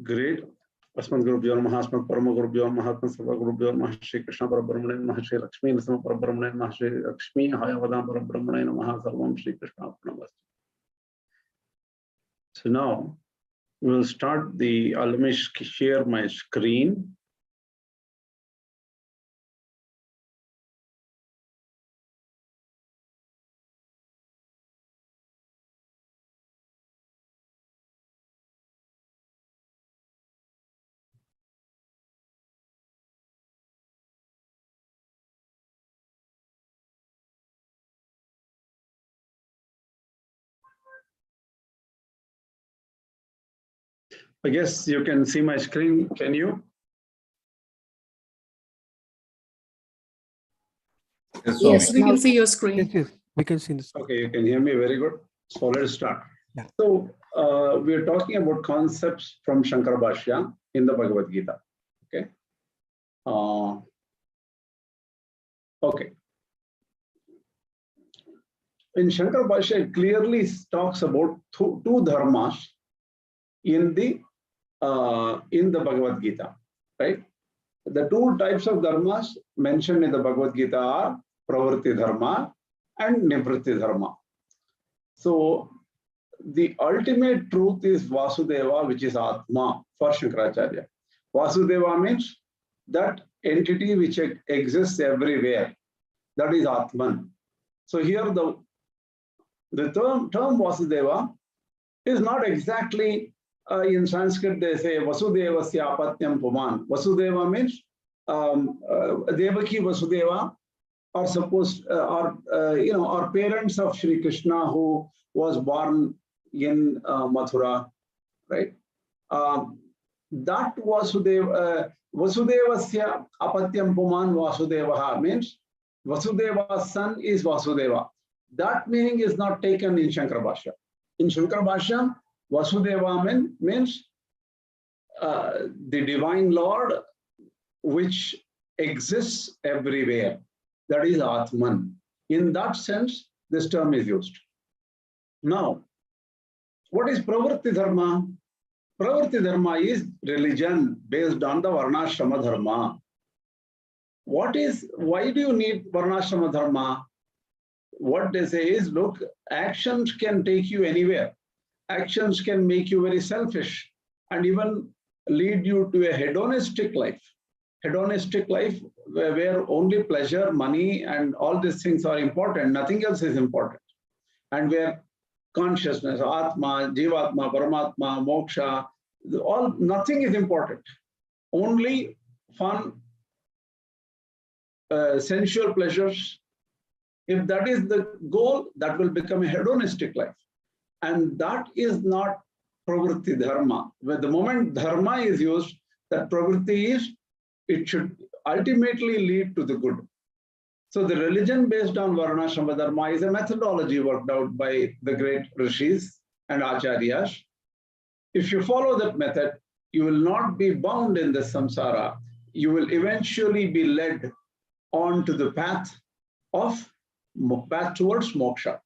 Great. Asmat Gurubhyo Namaha, Asmat Parama Gurubhyo Namaha, Asmat Sarva Gurubhyo Namaha, Shri Krishna Parabrahmane Namaha, Shri Lakshmi Nasama Parabrahmane Namaha, Shri Lakshmi Hayavadam Parabrahmane Namaha, Sarvam Shri Krishna Namaste. So now we'll start the, let me share my screen. I guess you can see my screen. Can you? Yes, we can see your screen. Yes, we can see this. Okay, you can hear me. Very good. So let's start. Yeah. So we are talking about concepts from Shankara Bhashya in the Bhagavad Gita. Okay. Okay. In Shankara Bhashya, it clearly talks about two dharmas in the Bhagavad Gita, right? The two types of dharmas mentioned in the Bhagavad Gita are Pravritti Dharma and Nivrutti Dharma. So the ultimate truth is Vasudeva, which is Atma for Shankaracharya. Vasudeva means that entity which exists everywhere. That is Atman. So here the term Vasudeva is not exactly in Sanskrit they say Vasudevasya Apatnyam Puman. Vasudeva means Devaki Vasudeva are supposed are parents of Sri Krishna who was born in Mathura, right? That Vasudeva Vasudevasya Apatyam Puman Vasudevaha means Vasudeva's son is Vasudeva. That meaning is not taken in Shankara Bhashya. In Shankara Bhashya, Vasudeva means the divine Lord which exists everywhere. That is Atman. In that sense, this term is used. Now, what is Pravritti Dharma? Pravritti Dharma is religion based on the Varnashrama Dharma. Why do you need Varnashrama Dharma? What they say is, look, actions can take you anywhere. Actions can make you very selfish and even lead you to a hedonistic life. Hedonistic life where only pleasure, money, and all these things are important. Nothing else is important. And where consciousness, Atma, Jivatma, Paramatma, Moksha, nothing is important. Only fun, sensual pleasures. If that is the goal, that will become a hedonistic life. And that is not Pravritti Dharma. Where the moment Dharma is used, that Pravritti is, it should ultimately lead to the good. So the religion based on Varnashrama Dharma is a methodology worked out by the great rishis and acharyas. If you follow that method, you will not be bound in the samsara. You will eventually be led on to the path towards moksha.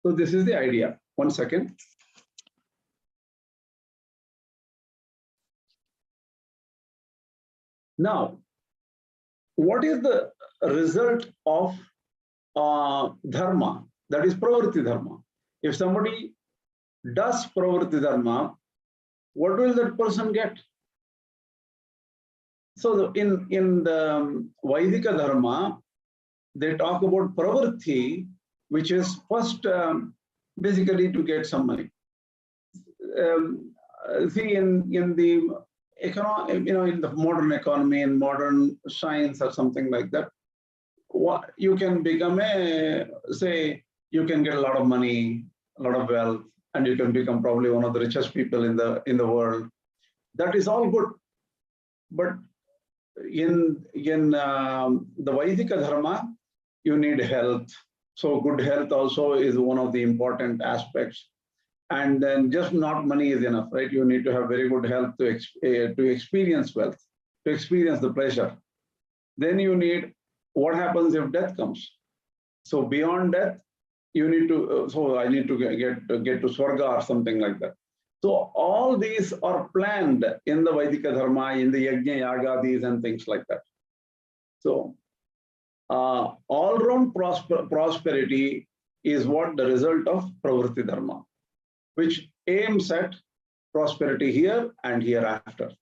So this is the idea. 1 second. Now, what is the result of dharma? That is Pravritti Dharma. If somebody does Pravritti Dharma, what will that person get? So in the Vaidika Dharma, they talk about Pravritti, which is first basically to get some money. See, in the in the modern economy, in modern science or something like that, you can become you can get a lot of money, a lot of wealth, and you can become probably one of the richest people in the world. That is all good. But in the Vaidika Dharma, you need health. So good health also is one of the important aspects. And then just not money is enough, right? You need to have very good health to experience wealth, to experience the pleasure. Then you need, what happens if death comes? So beyond death, you need to, so I need to get to Swarga or something like that. So all these are planned in the Vaidika Dharma, in the Yajna Yagadis and things like that. So all-round prosperity is what the result of Pravritti Dharma, which aims at prosperity here and hereafter.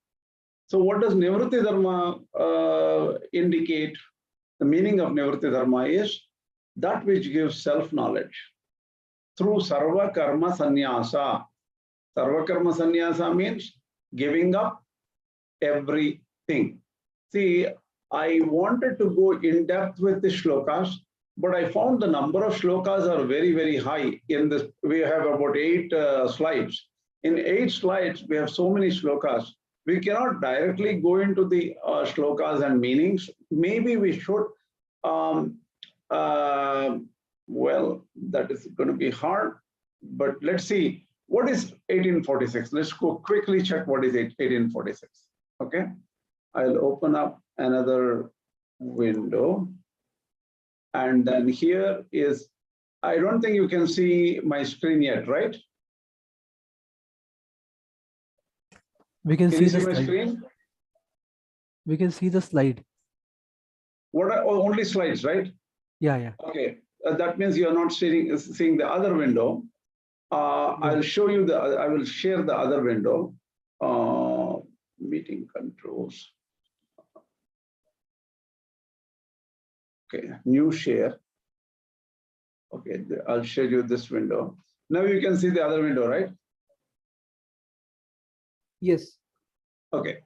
So what does Nivrutti Dharma indicate? The meaning of Nivrutti Dharma is that which gives self-knowledge through Sarva Karma Sannyasa. Sarva Karma Sannyasa means giving up everything. See, I wanted to go in depth with the shlokas, but I found the number of shlokas are very, very high. In this, we have about 8 slides. In 8 slides, we have so many shlokas. We cannot directly go into the shlokas and meanings. Maybe we should. Well, that is going to be hard, but let's see. What is 1846? Let's go quickly check what is 1846. Okay, I'll open up another window. And then here is, I don't think you can see my screen yet, right? We can see the my slide. Screen? We can see the slide. What are only slides, right? Yeah. Okay, that means you are not seeing the other window. I'll show you I will share the other window. Meeting controls. Okay, new share. Okay, I'll show you this window. Now you can see the other window, right? Yes. Okay,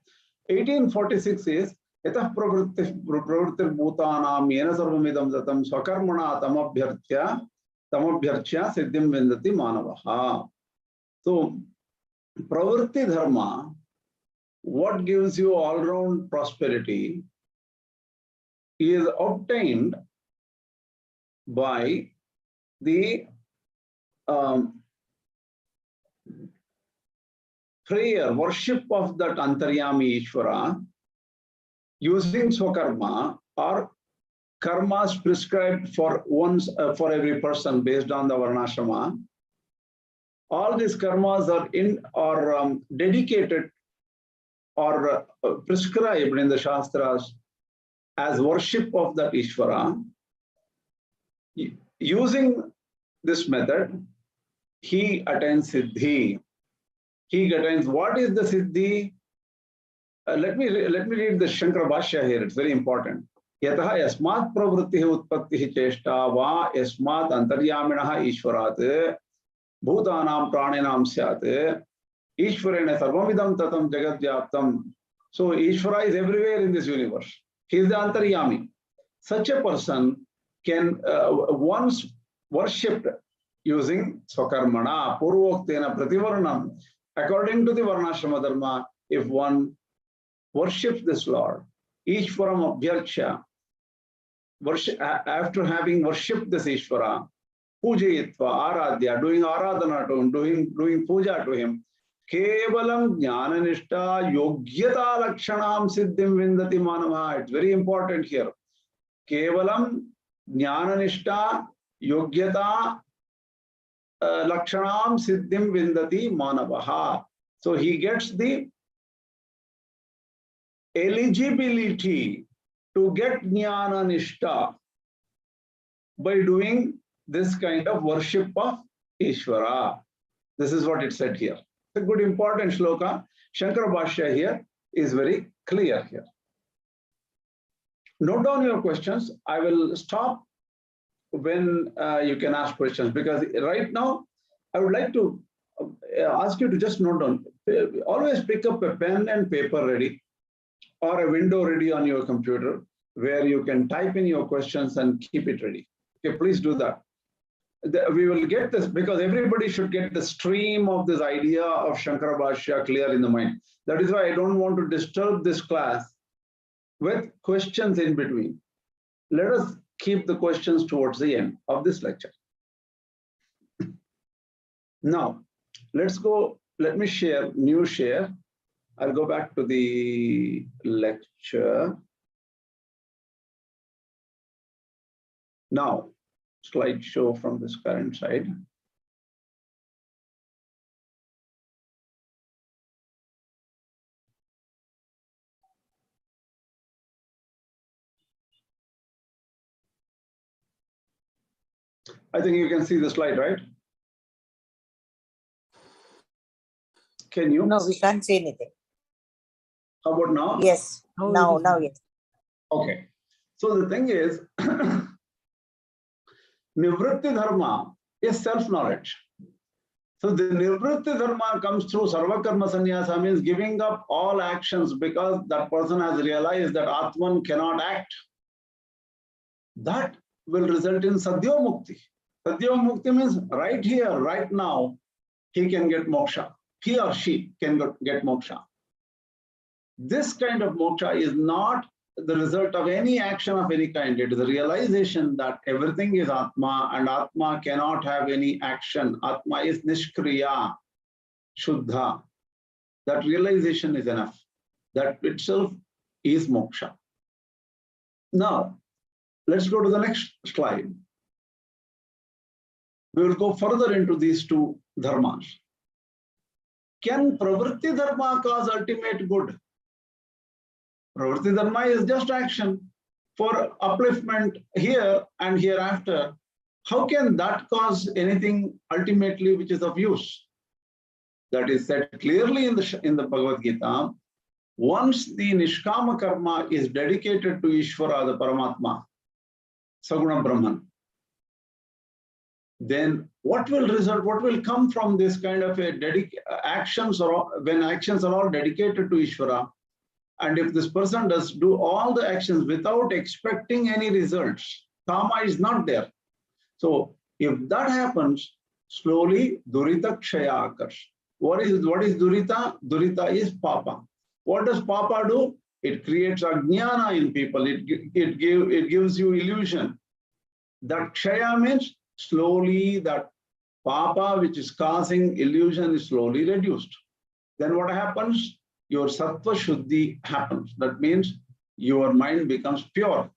1846 is Yatah pravritti bhutanam yena sarvamidam jatam swakarmana tamabhyarchya siddhim vindati manavaha. So, Pravritti Dharma, what gives you all-round prosperity, is obtained by the prayer, worship of that Antaryami Ishvara, using Swakarma or karmas prescribed for every person based on the Varnashrama. All these karmas are dedicated or prescribed in the Shastras as worship of that Ishvara. Using this method, he attains Siddhi. He attains, what is the Siddhi? Let me read the Shankara Bhashya here, it's very important. Yataha yasmat pravrittihi utpattihi cheshta va yasmat antaryaminaha ishvarat bhutanam pranenam syat ishvarena sarvamidam tatam jagat vyaptam. So Ishvara is everywhere in this universe. He is the antaryami. Such a person can once worshipped using swakarmana, purvoktena prativarnam. According to the Varnashrama Dharma, if one worships this Lord, Ishvaram Abhyarcha, after having worshipped this Ishvara, Pujayitva, Aradhya, doing Aradhana to him, doing puja to him, Kevalam Jnana-nishta Yogyata Lakshanam Siddhim Vindati Manava. It's very important here. Kevalam Jnana-nishta Yogyata Lakshanam Siddhim Vindati Manavaha. So he gets the eligibility to get Jnana-nishta by doing this kind of worship of Ishvara. This is what it said here. It's a good important shloka. Shankara Bhashya here is very clear here. Note down your questions. I will stop when you can ask questions, because right now I would like to ask you to just note down. Always pick up a pen and paper ready, or a window ready on your computer where you can type in your questions and keep it ready. Okay, please do that. We will get this, because everybody should get the stream of this idea of Shankara Bhashya clear in the mind. That is why I don't want to disturb this class with questions in between. Let us keep the questions towards the end of this lecture. Now, let's go. Let me share, new share. I'll go back to the lecture. Now, slideshow from this current side. I think you can see the slide, right? Can you? No, we can't say anything. How about now? Yes. Now Now, it is- now, yes. Okay. So the thing is, Nivrutti Dharma is self-knowledge. So the Nivrutti Dharma comes through Sarva Karma Sannyasa, means giving up all actions because that person has realized that Atman cannot act. That will result in Sadio Mukti. Sadio Mukti means right here, right now, he can get moksha. He or she can get moksha. This kind of moksha is not the result of any action of any kind. It is a realization that everything is Atma and Atma cannot have any action. Atma is Nishkriya, Shuddha. That realization is enough. That itself is moksha. Now, let's go to the next slide. We will go further into these two dharmas. Can Pravritti Dharma cause ultimate good? Pravritti Dharma is just action for upliftment here and hereafter. How can that cause anything ultimately which is of use? That is said clearly in the Bhagavad Gita. Once the Nishkama Karma is dedicated to Ishvara, the Paramatma, Saguna Brahman, then what will result, what will come from this kind of a actions, or when actions are all dedicated to Ishvara, and if this person does do all the actions without expecting any results, karma is not there. So if that happens, slowly Durita Kshaya occurs. What is Durita? Durita is Papa. What does Papa do? It creates Ajnana in people. It gives you illusion. That Kshaya means slowly that Papa, which is causing illusion, is slowly reduced. Then what happens? Your Sattva Shuddhi happens. That means your mind becomes pure.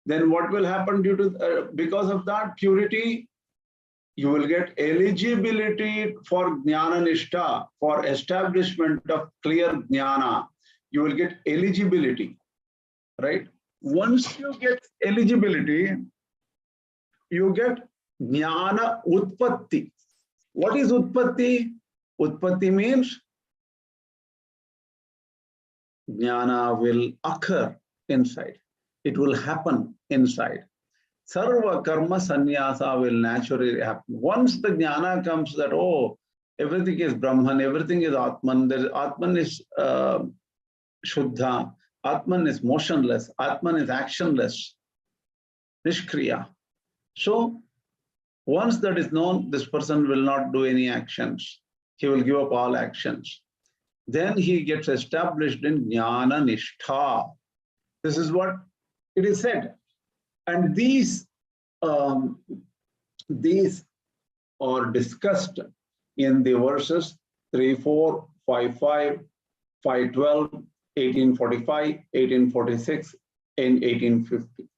Then what will happen due to because of that purity? You will get eligibility for Jnana Nishtha, for establishment of clear Jnana. You will get eligibility, right? Once you get eligibility, you get Jnana Utpatti. What is Utpatti? Utpatti means Jnana will occur inside. It will happen inside. Sarva karma sannyasa will naturally happen. Once the jnana comes that, oh, everything is Brahman, everything is Atman, Atman is Shuddha, Atman is motionless, Atman is actionless, Nishkriya. So, once that is known, this person will not do any actions. He will give up all actions. Then he gets established in Jnana Nishtha. This is what it is said. And these are discussed in the verses 3, 4, 5, 5, 5, 12, 1845, 1846, and 1850.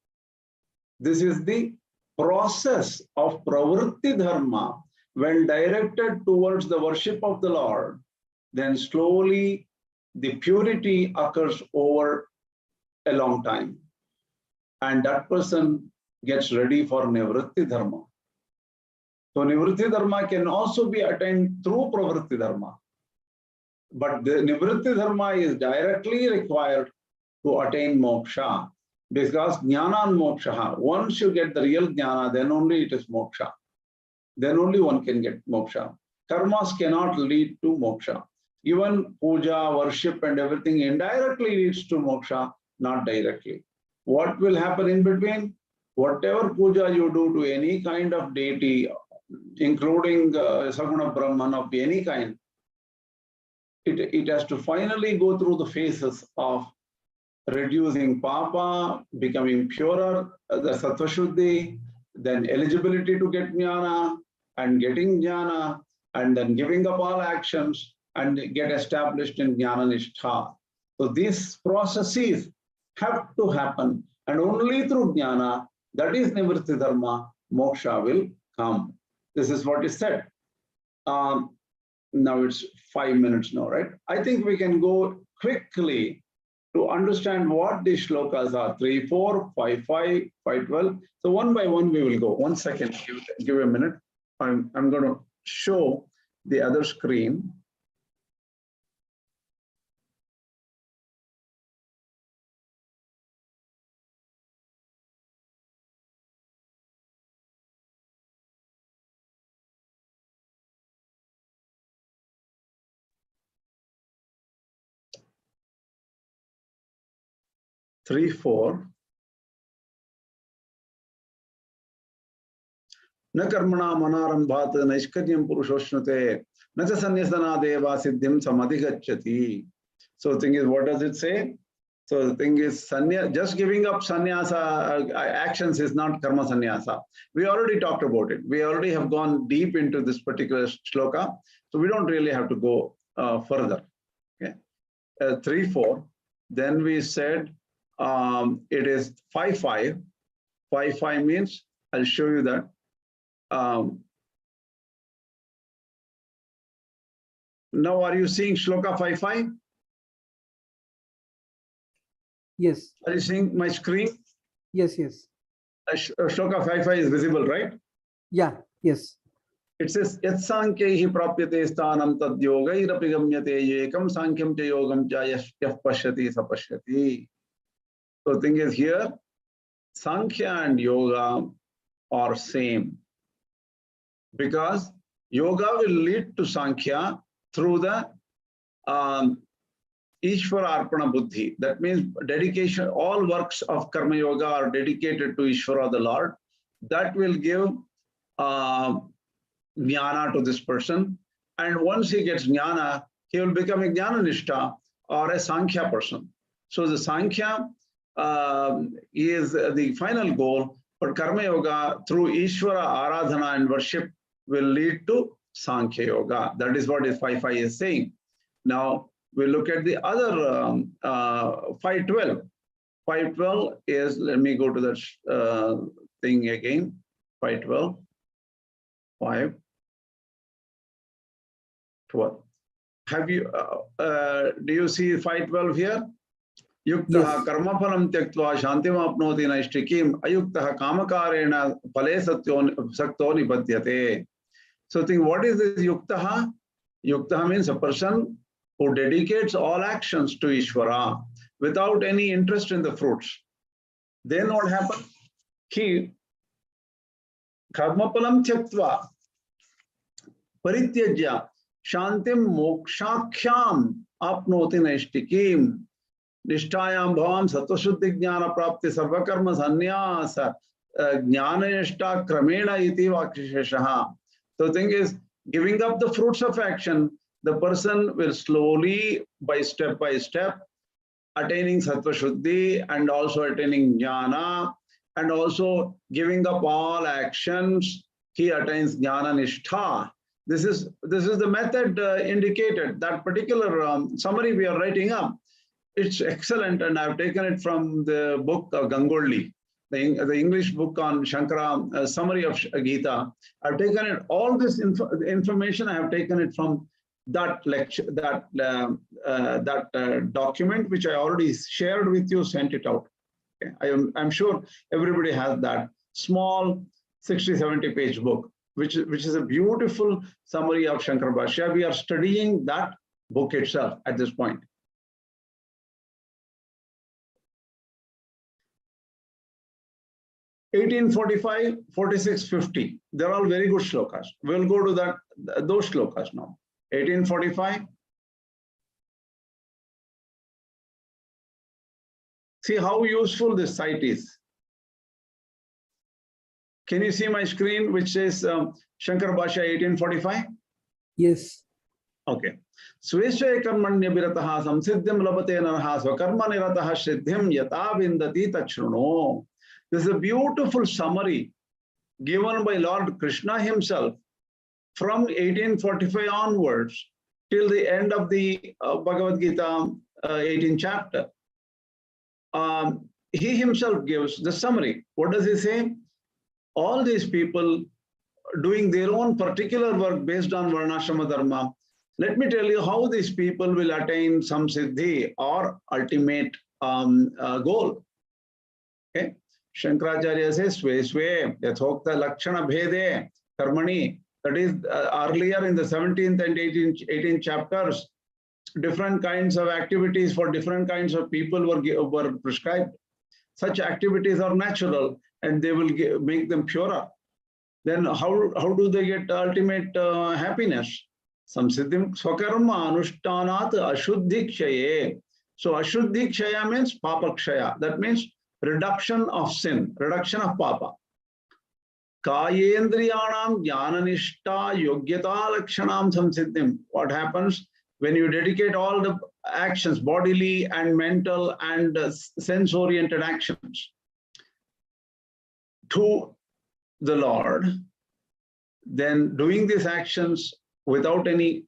This is the process of Pravritti Dharma when directed towards the worship of the Lord. Then slowly the purity occurs over a long time. And that person gets ready for Nivrutti Dharma. So Nivrutti Dharma can also be attained through Pravritti Dharma. But the Nivrutti Dharma is directly required to attain moksha. Because Jnana and moksha, once you get the real Jnana, then only it is moksha. Then only one can get moksha. Karmas cannot lead to moksha. Even puja, worship and everything indirectly leads to moksha, not directly. What will happen in between? Whatever puja you do to any kind of deity, including Saguna Brahman of any kind, it has to finally go through the phases of reducing papa, becoming purer, the sattva shuddhi, then eligibility to get jnana, and getting jnana, and then giving up all actions and get established in jnana nishtha. So these processes have to happen, and only through jnana, that is Nivrutti Dharma, moksha will come. This is what is said. Now it's 5 minutes now, right? I think we can go quickly to understand what these shlokas are, 3, 4, 5, 5, 5, 12. So one by one we will go. 1 second, give a minute. I'm going to show the other screen. Three, 4. न कर्मणा मनारंभात नैष्कर्यं पुरुषोष्णुते न च संन्यसनादेवा सिद्धिं समधिगच्छति. So the thing is, what does it say? So the thing is, just giving up sannyasa actions is not karma sannyasa. We already talked about it. We already have gone deep into this particular shloka, so we don't really have to go further. Okay, 3, 4. Then we said it is 5, 5. 5, 5 means, I'll show you that. Now, are you seeing shloka 5, 5? Yes. Are you seeing my screen? Yes, yes. Shloka 5, 5 is visible, right? Yeah, yes. It says, Yat sankhyahi prapyate sthanam tad yogairapi gamyate yekam sankhyam cha yogam cha yah pashyati sapashyati. So the thing is here, Sankhya and Yoga are same. Because Yoga will lead to Sankhya through the Ishvara-arpana buddhi. That means dedication, all works of Karma Yoga are dedicated to Ishvara, the Lord. That will give Jnana to this person. And once he gets Jnana, he will become a Jnana-nishtha or a Sankhya person. So the Sankhya is the final goal, but Karma Yoga through Ishvara, Aradhana and worship will lead to Sankhya Yoga. That is what 5.5 is saying. Now, we look at the other 5.12. 5.12 is, let me go to that thing again, 5.12. 5.12. Have you, do you see 5.12 here? Yuktaha karmaphalam tyaktva shantim apnoti naishtikim ayuktaha kamakarena phale sakto nipadyate. So think, what is this yuktaha? Yuktaha means a person who dedicates all actions to Ishvara without any interest in the fruits. Then what happens? He karmaphalam tyaktva parityajya shantim mokshakhyam apnoti naishtikim nishtayam bhavam sattva-shuddhi jnana prapti sarvakarma sannyasa jnana-nishta kramena iti vaksheshah. So the thing is, giving up the fruits of action, the person will slowly, by step, attaining sattva-shuddhi and also attaining jnana, and also giving up all actions, he attains jnana-nishtha. This is the method indicated. That particular summary we are writing up, it's excellent, and I've taken it from the book Gangolli, the English book on Shankara, summary of Gita. I've taken it, all this information, I have taken it from that lecture, that document, which I already shared with you, sent it out. Okay. I'm sure everybody has that small 60-70 page book, which is a beautiful summary of Shankara Bhashya. We are studying that book itself at this point. (1845), 46, 50. They're all very good shlokas. We'll go to those shlokas now. 1845. See how useful this site is. Can you see my screen, which says Shankara Bhashya 1845? Yes. Okay. Swesha karmanya virataha samsiddhim labate naraha swakarma nirataha siddhim yata vindati tachruno. This is a beautiful summary given by Lord Krishna himself from 1845 onwards till the end of the Bhagavad Gita 18th chapter. He himself gives the summary. What does he say? All these people doing their own particular work based on Varnashrama Dharma, Let me tell you how these people will attain some siddhi or ultimate goal. Okay, Shankaracharya says, Swe yathokta lakshana bhede karmani. That is earlier in the 17th and 18th chapters, different kinds of activities for different kinds of people were prescribed. Such activities are natural and they will make them purer. Then how do they get ultimate happiness? Samsiddhim swakarma anushthanat ashuddhikshaye. So ashuddhikshaya means papakshaya. That means reduction of sin, reduction of papa. Kayendriyanam jnananishta yogyata lakshanam samsiddhim. What happens when you dedicate all the actions, bodily and mental and sense-oriented actions to the Lord, then doing these actions without any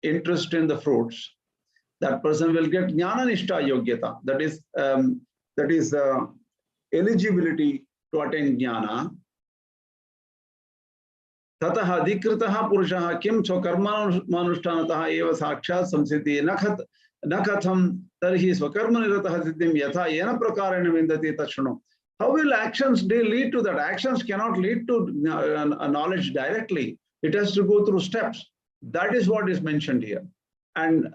interest in the fruits, that person will get jnananishta yogyata. That is eligibility to attain jnana. Tataha dikritaha purushaha kim swakarmanushtanataha eva sakshat samsiddhi nakatham tarhi swakarmanirataha siddhim yatha yena prakarena vindati tashno. How will actions lead to that? Actions cannot lead to knowledge directly. It has to go through steps. That is what is mentioned here. And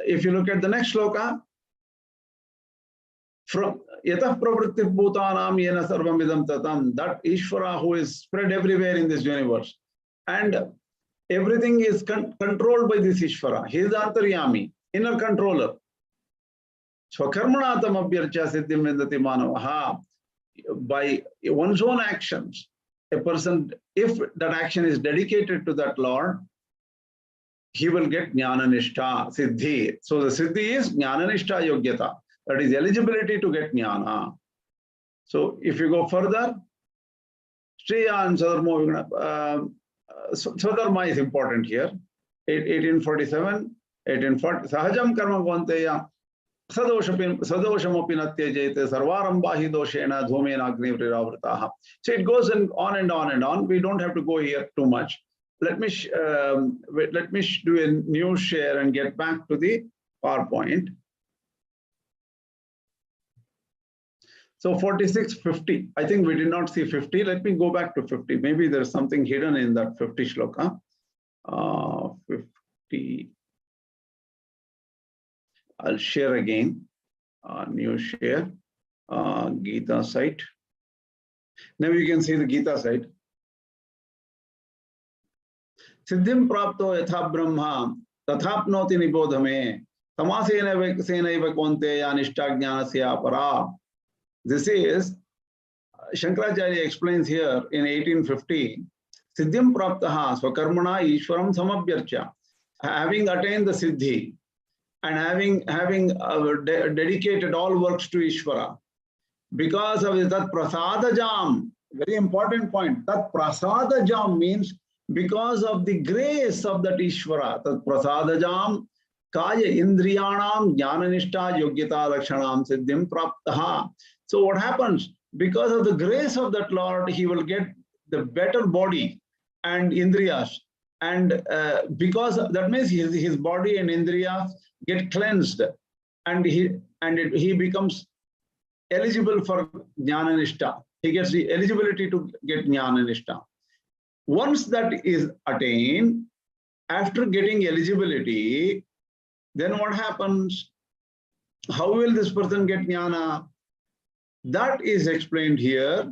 if you look at the next shloka, from yatah pravritti bhutanam yena sarvam idam tatam, that Ishvara who is spread everywhere in this universe, and everything is controlled by this Ishvara. He is antaryami, inner controller. Swakarmanatam abhyarcha siddhim vindati manavaha. By one's own actions, a person, if that action is dedicated to that Lord, he will get jnananishta, siddhi. So the siddhi is jnananishta yogyata. That is eligibility to get jnana. So if you go further, Shriya and Swadharma is important here. 1847, 1840, Sahajam karma vanteya. Sadoshamopi natyajete sarvarambahi doshena dhumena agnivriravrataha. So it goes on and on and on. We don't have to go here too much. Let me do a new share and get back to the PowerPoint. So 46, 50. I think we did not see 50. Let me go back to 50. Maybe there's something hidden in that 50 shloka. 50. I'll share again, new share, Gita site. Now you can see the Gita site. Siddhim prapto yatha brahma tathapnoti nibodhame tamasena senaiva kvanteya nishta jnanasya para. This is, Shankaracharya explains here in 1850, Siddhim praptaha swakarmana ishwaram samabhyarcha. Having attained the siddhi, and having dedicated all works to Ishvara, because of that prasadajam, very important point, that prasadajam means because of the grace of that Ishvara, that prasadajam kaya indriyanam jnananishta yogyata lakshanam siddhim praptaha. So what happens? Because of the grace of that Lord, he will get the better body and indriyas. And because that means his body and indriyas get cleansed, and he becomes eligible for jnananishta. He gets the eligibility to get jnananishta. Once that is attained, after getting eligibility, then what happens? How will this person get jnana? That is explained here.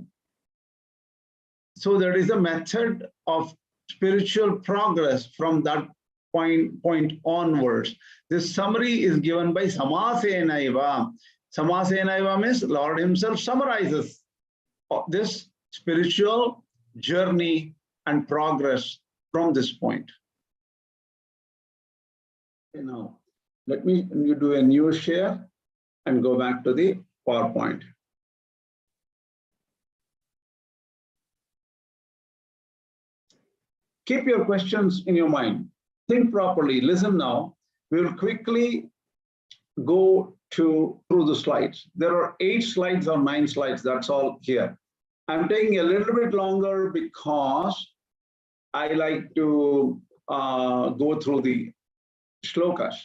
So there is a method of spiritual progress from that point onwards. This summary is given by Samasenaiva. Samasenaiva means Lord himself summarizes this spiritual journey and progress from this point. Okay, now, let me do a new share and go back to the PowerPoint. Keep your questions in your mind. Think properly. Listen now. We will quickly go through the slides. There are 8 slides or 9 slides. That's all here. I'm taking a little bit longer because I like to go through the shlokas.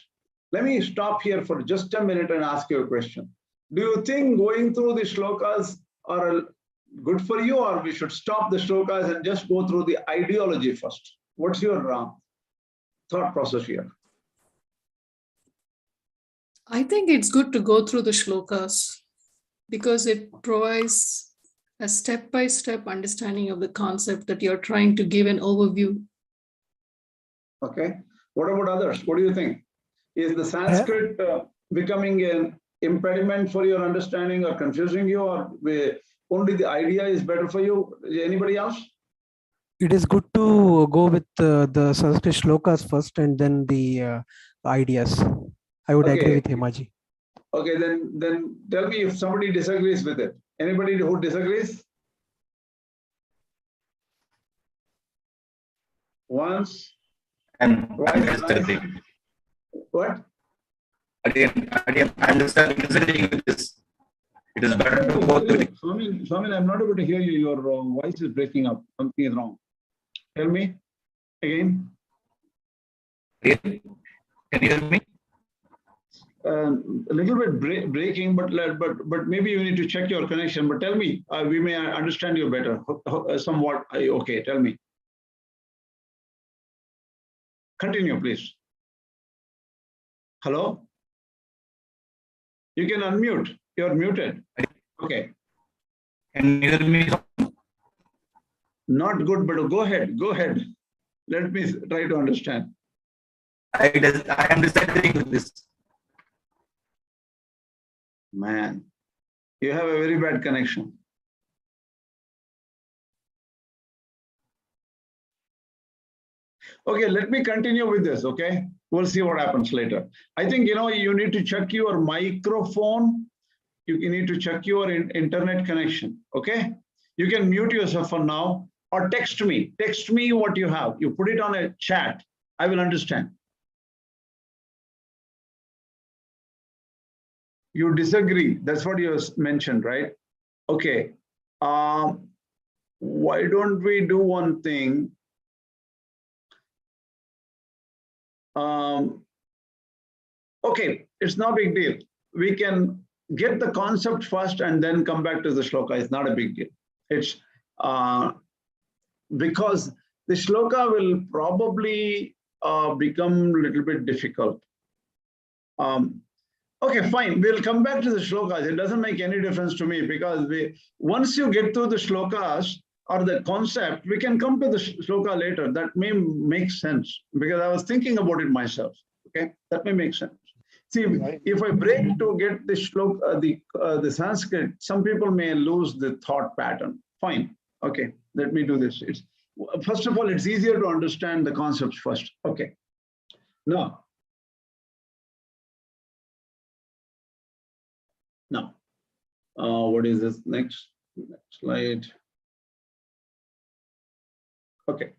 Let me stop here for just a minute and ask you a question. Do you think going through the shlokas are good for you, or we should stop the shlokas and just go through the ideology first? What's your thought process here? I think it's good to go through the shlokas because it provides a step-by-step understanding of the concept that you're trying to give an overview. Okay. What about others? What do you think? Is the Sanskrit becoming an impediment for your understanding or confusing you, or only the idea is better for you? Anybody else? It is good to go with the Sanskrit shlokas first and then the ideas. I would agree with Himaji. Okay, then tell me if somebody disagrees with it. Anybody who disagrees? Once. And what? Again, I'm disagreeing with this. It is better to go through. Swami, I'm not able to hear you. Your voice is breaking up. Something is wrong. Tell me again. Can you hear me? A little bit breaking, but maybe you need to check your connection. But tell me, we may understand you better. Somewhat. Okay, tell me. Continue, please. Hello? You can unmute. You're muted. Okay. Can you hear me? Not good, but go ahead. Go ahead. Let me try to understand. I am disagreeing with this. Man, you have a very bad connection. Okay, let me continue with this, okay? We'll see what happens later. I think, you need to check your microphone. You need to check your internet connection, okay? You can mute yourself for now or text me. Text me what you have. You put it on a chat. I will understand. You disagree. That's what you mentioned, right? Okay. Why don't we do one thing? Okay, it's no big deal. We can get the concept first and then come back to the shloka. It's not a big deal. It's because the shloka will probably become a little bit difficult. Okay, fine. We'll come back to the shlokas. It doesn't make any difference to me because once you get through the shlokas or the concept, we can come to the shloka later. That may make sense because I was thinking about it myself. Okay, that may make sense. See, if I break to get the shloka, the Sanskrit, some people may lose the thought pattern. Fine. Okay, let me do this. First of all, it's easier to understand the concepts first. Okay. Now, what is this next slide? Okay.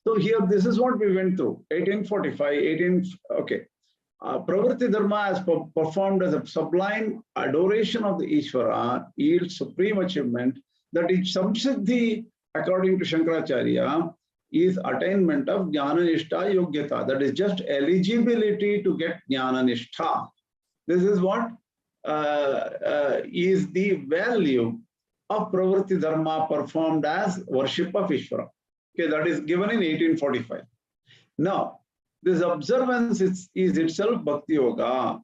So here, this is what we went through. 1845, okay. Pravritti Dharma has performed as a sublime adoration of the Ishvara, yields supreme achievement, that each samsiddhi, according to Shankaracharya, is attainment of Jnana Yogyata. That is just eligibility to get Jnana Nishtha. This is what is the value of Pravritti Dharma performed as worship of Ishvara. Okay, that is given in 1845. Now, this observance is itself Bhakti Yoga.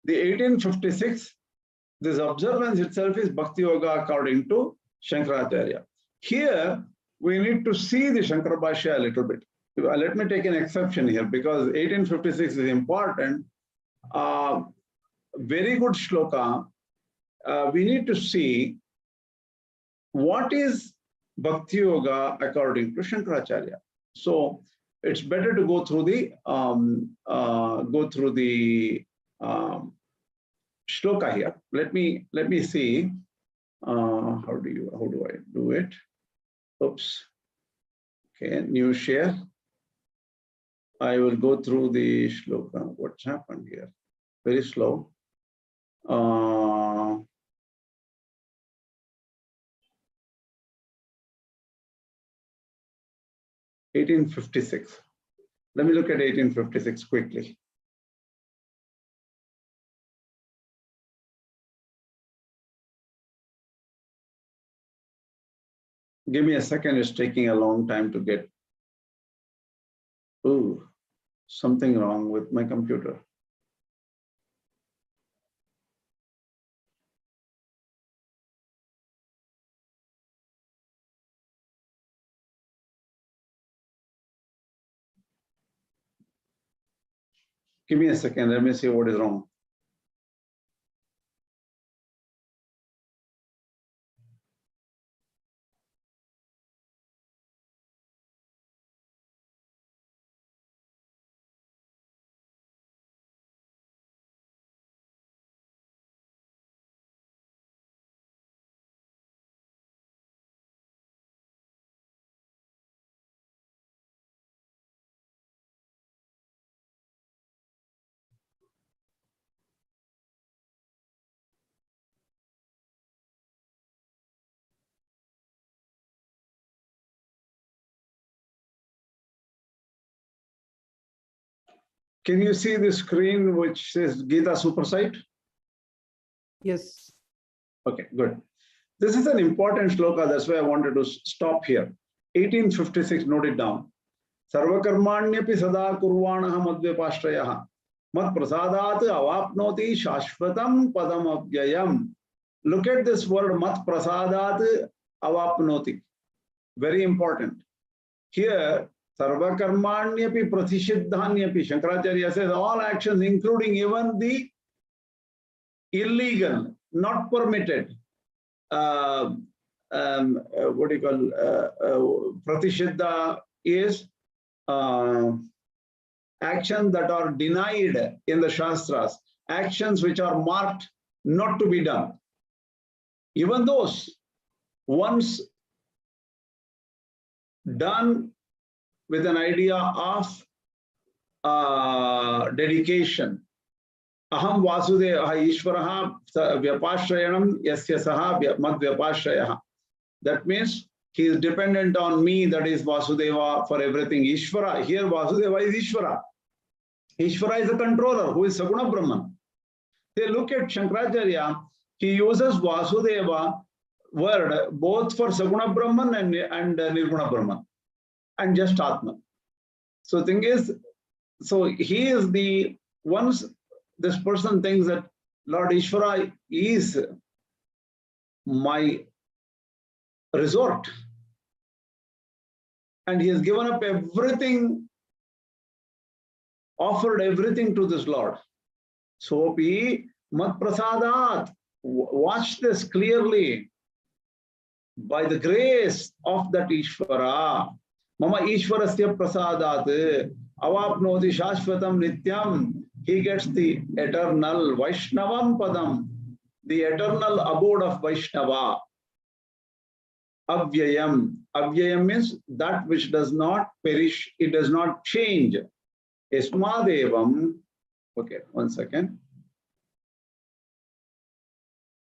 The 1856, this observance itself is Bhakti Yoga according to Shankaracharya. Here, we need to see the Shankara Bhashya a little bit. Let me take an exception here because 1856 is important. Very good shloka. We need to see what is Bhakti Yoga according to Shankaracharya. So it's better to go through the shloka here. Let me see. How do I do it? Oops. Okay, new share. I will go through the shloka. What's happened here? Very slow. 1856. Let me look at 1856 quickly. Give me a second, it's taking a long time to get. Ooh, something wrong with my computer. Give me a second, let me see what is wrong. Can you see the screen which says Gita Supersite? Yes. Okay, good. This is an important shloka, that's why I wanted to stop here. 1856, note it down. Sarvakarmanyapi sada kurvanaha madvyapashrayaha mat prasadat avapnoti shashvatam padam avyayam. Look at this word mat prasadat avapnoti. Very important. Here, Sarvakarmanyapi pratishiddhanyapi. Shankaracharya says all actions, including even the illegal, not permitted, what do you call, pratishiddha is actions that are denied in the Shastras, actions which are marked not to be done. Even those, once done with an idea of dedication, Aham Vasudeva Ishvara vyapashrayanam yasya saha mad vyapashrayah. That means he is dependent on me, that is Vasudeva, for everything. Ishvara, here Vasudeva is Ishvara. Ishvara is a controller who is Saguna Brahman. They look at Shankaracharya, he uses Vasudeva word both for Saguna Brahman and Nirguna Brahman and just Atman. So thing is, so he is the, once this person thinks that Lord Ishvara is my resort, and he has given up everything, offered everything to this Lord. Sopi mat prasadat. Watch this clearly. By the grace of that Ishvara, Mama Ishvarasya prasadat avapnoti shashvatam nityam. He gets the eternal Vaishnavam padam, the eternal abode of Vaishnava. Avyayam. Avyayam means that which does not perish, it does not change. Esmadevam. Okay, one second.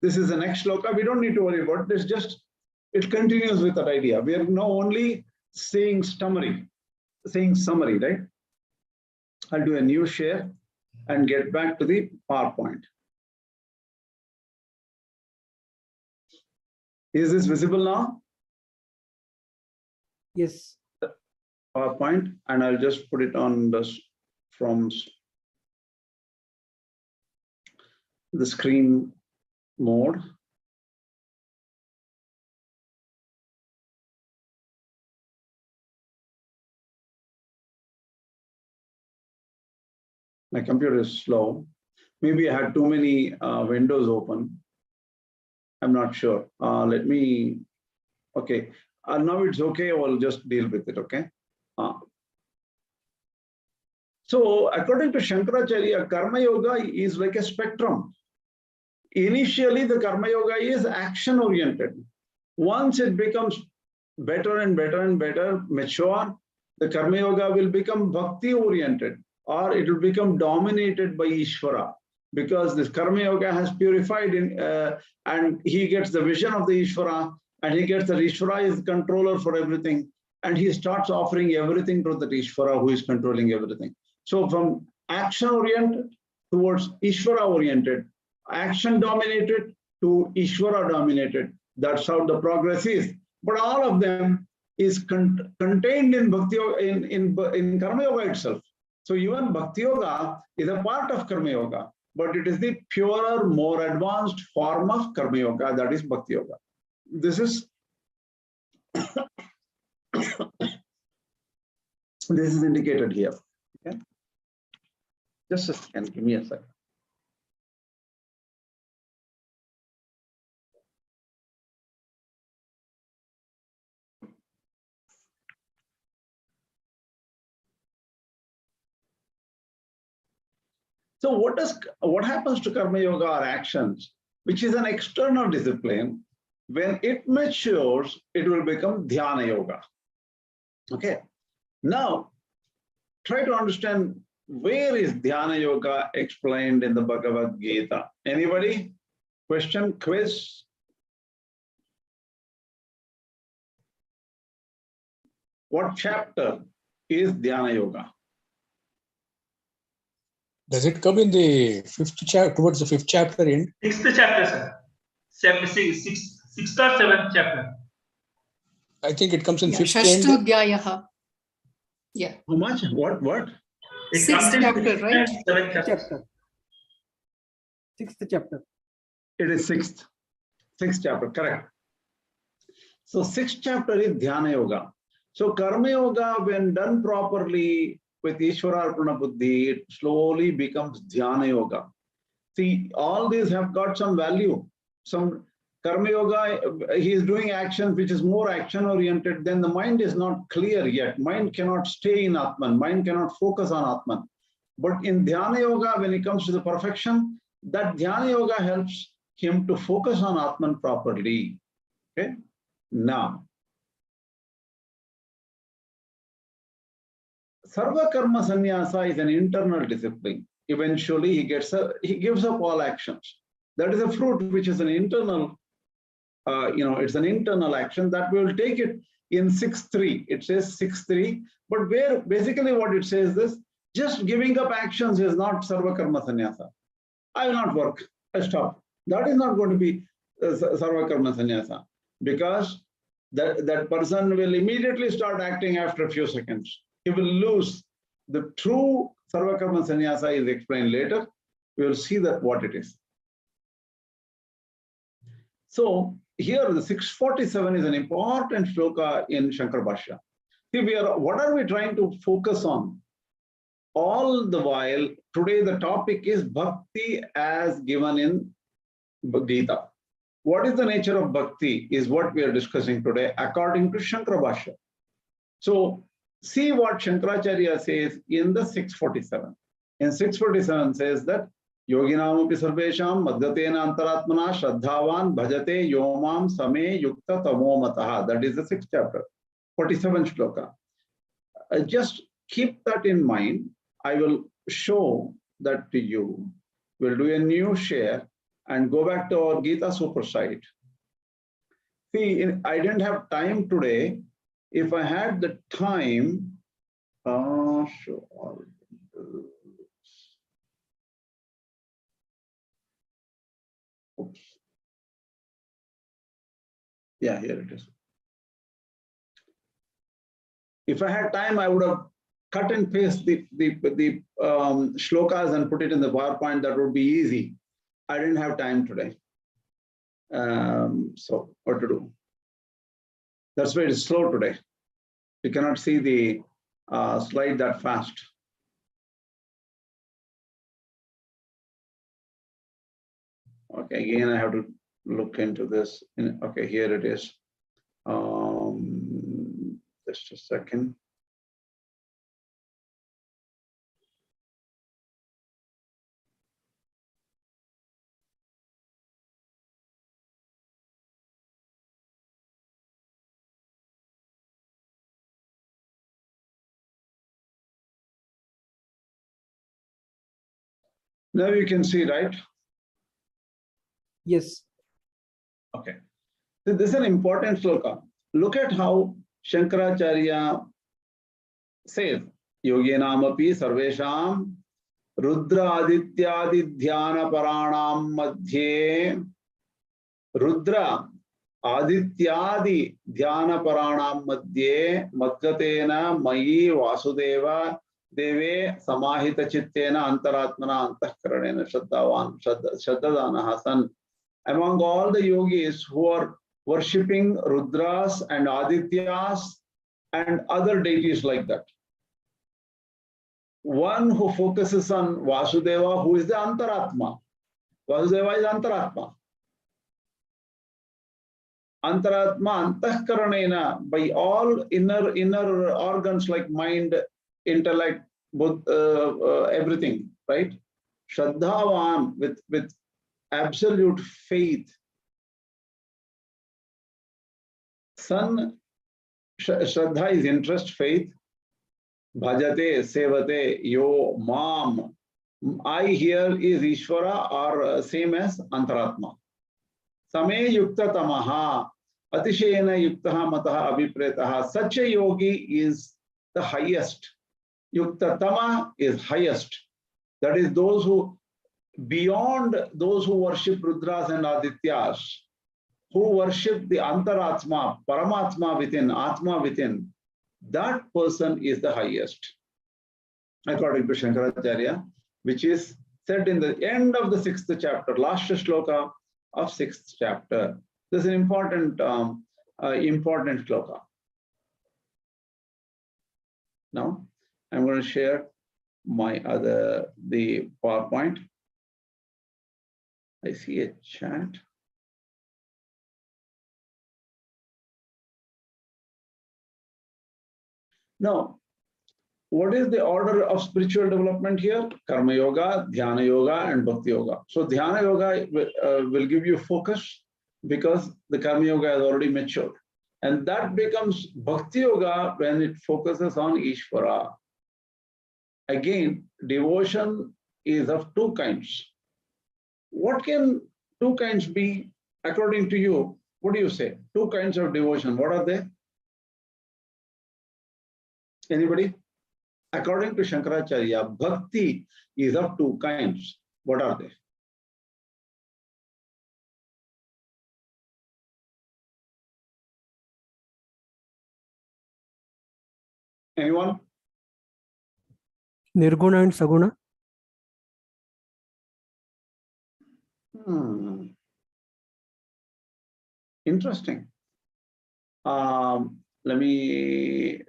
This is the next shloka. We don't need to worry about this, just it continues with that idea. We are now only saying summary, right? I'll do a new share and get back to the PowerPoint. Is this visible now? Yes. PowerPoint, and I'll just put it on this from the screen mode. My computer is slow. Maybe I had too many windows open. I'm not sure. Let me, okay. Now it's okay, I'll just deal with it, okay? So according to Shankaracharya, Karma Yoga is like a spectrum. Initially, the Karma Yoga is action oriented. Once it becomes better and better and better, mature, the Karma Yoga will become Bhakti oriented, or it will become dominated by Ishvara, because this Karma Yoga has purified in, and he gets the vision of the Ishvara, and he gets that Ishvara is controller for everything, and he starts offering everything to the Ishvara who is controlling everything. So from action-oriented towards Ishvara-oriented, action-dominated to Ishvara-dominated. That's how the progress is. But all of them is contained in Bhakti in Karma Yoga itself. So even Bhakti Yoga is a part of Karma Yoga, but it is the purer, more advanced form of Karma Yoga, that is Bhakti Yoga. This is this is indicated here. Okay? Just a second, give me a second. So what happens to Karma Yoga or actions, which is an external discipline? When it matures, it will become Dhyana Yoga. Okay. Now, try to understand, where is Dhyana Yoga explained in the Bhagavad Gita? Anybody? Question, quiz? What chapter is Dhyana Yoga? Does it come in the fifth chapter, towards the fifth chapter end? Sixth chapter, sir. Sixth or seventh chapter. I think it comes in fifth end. Shashtodhyayaha. Yeah. How much? What? It Sixth comes in chapter, sixth right? and seventh chapter. Sixth chapter. It is sixth chapter, correct. So sixth chapter is Dhyana Yoga. So Karma Yoga, when done properly with Ishvara Buddhi, it slowly becomes Dhyana Yoga. See, all these have got some value. Some Karma Yoga, he is doing actions which is more action oriented, then the mind is not clear yet. Mind cannot stay in Atman, mind cannot focus on Atman. But in Dhyana Yoga, when it comes to the perfection, that Dhyana Yoga helps him to focus on Atman properly. Okay? Now, Sarva Karma Sannyasa is an internal discipline. Eventually, he gives up all actions. That is a fruit which is an internal, it's an internal action that we will take it in 6.3. It says 6.3, but where basically what it says is, just giving up actions is not Sarva Karma Sannyasa. I will not work, I stop. That is not going to be Sarva Karma Sannyasa, because that person will immediately start acting after a few seconds. He will lose. The true Sarva Karma Sannyasa is explained later. We will see that what it is. So here the 647 is an important shloka in Shankara Bhashya. See, what are we trying to focus on? All the while, today the topic is Bhakti as given in Gita. What is the nature of Bhakti is what we are discussing today according to Shankara Bhashya. So see what Shankaracharya says in the 647. In 647 says that Yoginam api sarvesham madgatena antaratmana shraddhavan bhajate yomam same yukta tamomataha. That is the 6th chapter, 47 shloka. Just keep that in mind. I will show that to you. We'll do a new share and go back to our Gita super site. See, I didn't have time today. If I had the time, show all. Oops. Yeah, here it is. If I had time, I would have cut and paste the shlokas and put it in the PowerPoint. That would be easy. I didn't have time today. So what to do? That's why it's slow today. You cannot see the slide that fast. Okay, again, I have to look into this. Okay, here it is. Just a second. Now you can see, right? Yes. Okay. So this is an important shloka. Look at how Shankaracharya says, Yoginam api sarvesham Rudra Adityadi Dhyana Paranam Madhye Rudra Adityadi Dhyana Paranam Madhye Madgatena Mayi Vasudeva Deve Samahita Chittena Antaratmana Antahkaranena Shraddadana Hasan. Among all the yogis who are worshipping Rudras and Adityas and other deities like that, one who focuses on Vasudeva, who is the Antaratma. Vasudeva is Antaratma. Antaratma, Antahkaranena, by all inner organs like mind, intellect, everything, right? Shraddhavan, with absolute faith. San, Shraddha is interest, faith. Bhajate, sevate, yo, mam. I here is Ishvara or same as Antaratma. Same yukta tamaha, atishayena yuktaha mataha abhipretaha. Such a yogi is the highest. Yukta tama is highest. That is those who, beyond those who worship Rudras and Adityas, who worship the Antaratma, Paramatma within, Atma within, that person is the highest, according to Shankaracharya, which is said in the end of the 6th chapter, last shloka of 6th chapter. This is an important, important shloka. Now, I'm going to share the PowerPoint. I see a chat. Now, what is the order of spiritual development here? Karma Yoga, Dhyana Yoga, and Bhakti Yoga. So Dhyana Yoga will give you focus because the Karma Yoga has already matured. And that becomes Bhakti Yoga when it focuses on Ishvara. Again, devotion is of two kinds. What can two kinds be according to you? What do you say? Two kinds of devotion. What are they? Anybody? According to Shankaracharya, bhakti is of two kinds. What are they? Anyone? Nirguna and Saguna. Interesting. Let me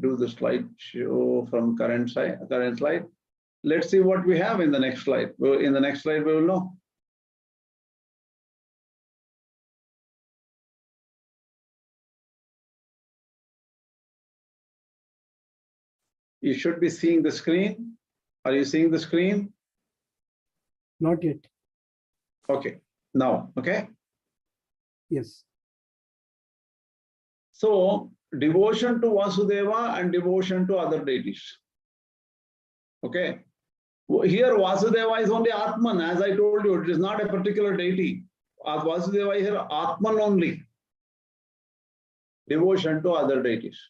do the slide show from current slide. Let's see what we have in the next slide. In the next slide, we will know. You should be seeing the screen. Are you seeing the screen? Not yet. Okay. Now, okay. Yes. So, devotion to Vasudeva and devotion to other deities. Okay. Here, Vasudeva is only Atman. As I told you, it is not a particular deity. Vasudeva here, Atman only. Devotion to other deities.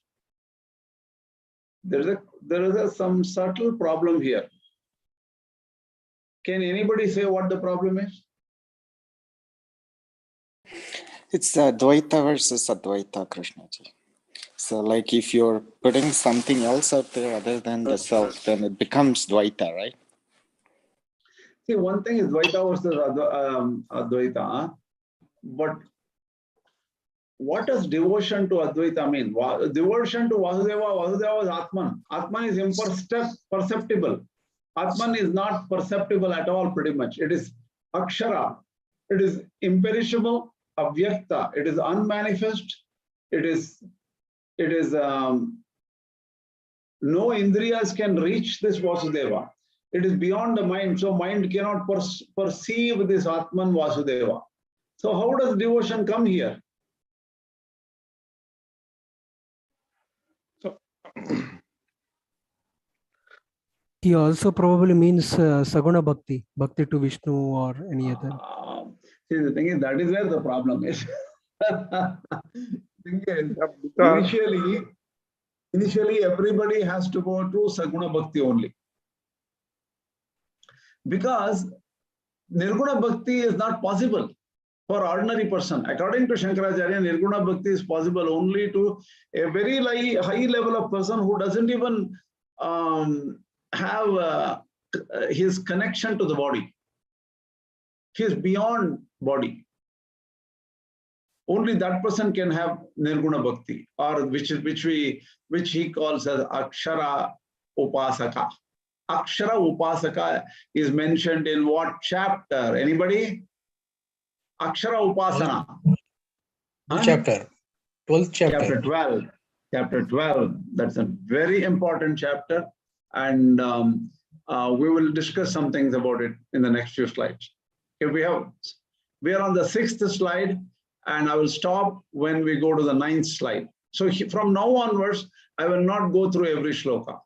There is some subtle problem here. Can anybody say what the problem is? It's Dvaita versus Advaita, Krishnaji. So like if you're putting something else out there other than the self, then it becomes Dvaita, right? See, one thing is Dvaita versus Advaita, but what does devotion to Advaita mean? Devotion to Vasudeva is Atman. Atman is imperceptible. Atman is not perceptible at all, pretty much. It is Akshara. It is imperishable, Avyakta. It is unmanifest. It is no Indriyas can reach this Vasudeva. It is beyond the mind, so mind cannot perceive this Atman Vasudeva. So how does devotion come here? He also probably means Saguna Bhakti, Bhakti to Vishnu or any other. See, the thing is, that is where the problem is. thing is, initially everybody has to go to Saguna Bhakti only. Because Nirguna Bhakti is not possible for ordinary person. According to Shankaracharya, Nirguna Bhakti is possible only to a very high level of person who doesn't even have his connection to the body. He is beyond body. Only that person can have Nirguna Bhakti, or which he calls as Akshara Upasaka. Akshara Upasaka is mentioned in what chapter? Anybody? Akshara Upasana. Chapter. 12th chapter. Chapter 12. Chapter 12. That's a very important chapter. And we will discuss some things about it in the next few slides. Okay, we are on the 6th slide, and I will stop when we go to the 9th slide. So from now onwards, I will not go through every shloka,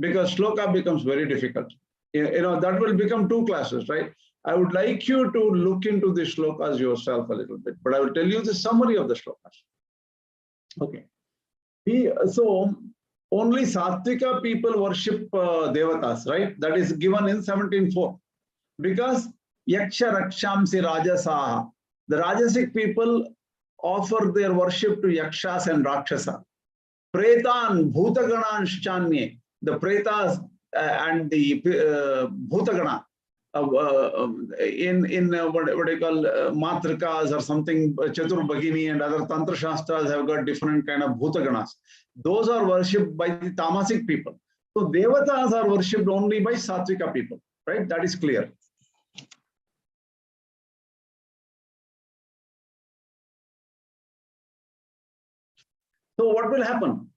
because shloka becomes very difficult. That will become 2 classes, right? I would like you to look into the shlokas yourself a little bit, but I will tell you the summary of the shlokas. Okay. So only Sattvika people worship devatas, right? That is given in 17.4. Because Yaksha Rakshamsi Rajasaha, the Rajasic people offer their worship to Yakshas and Rakshasa. Pretan Bhutaganan Shchanye, the Pretas and the Bhutagana, in what do you call Matrikas or something, Chatur Bhagini and other Tantra Shastras have got different kind of Bhutaganas. Those are worshipped by the Tamasic people. So Devatas are worshipped only by Sattvika people, right? That is clear. So what will happen?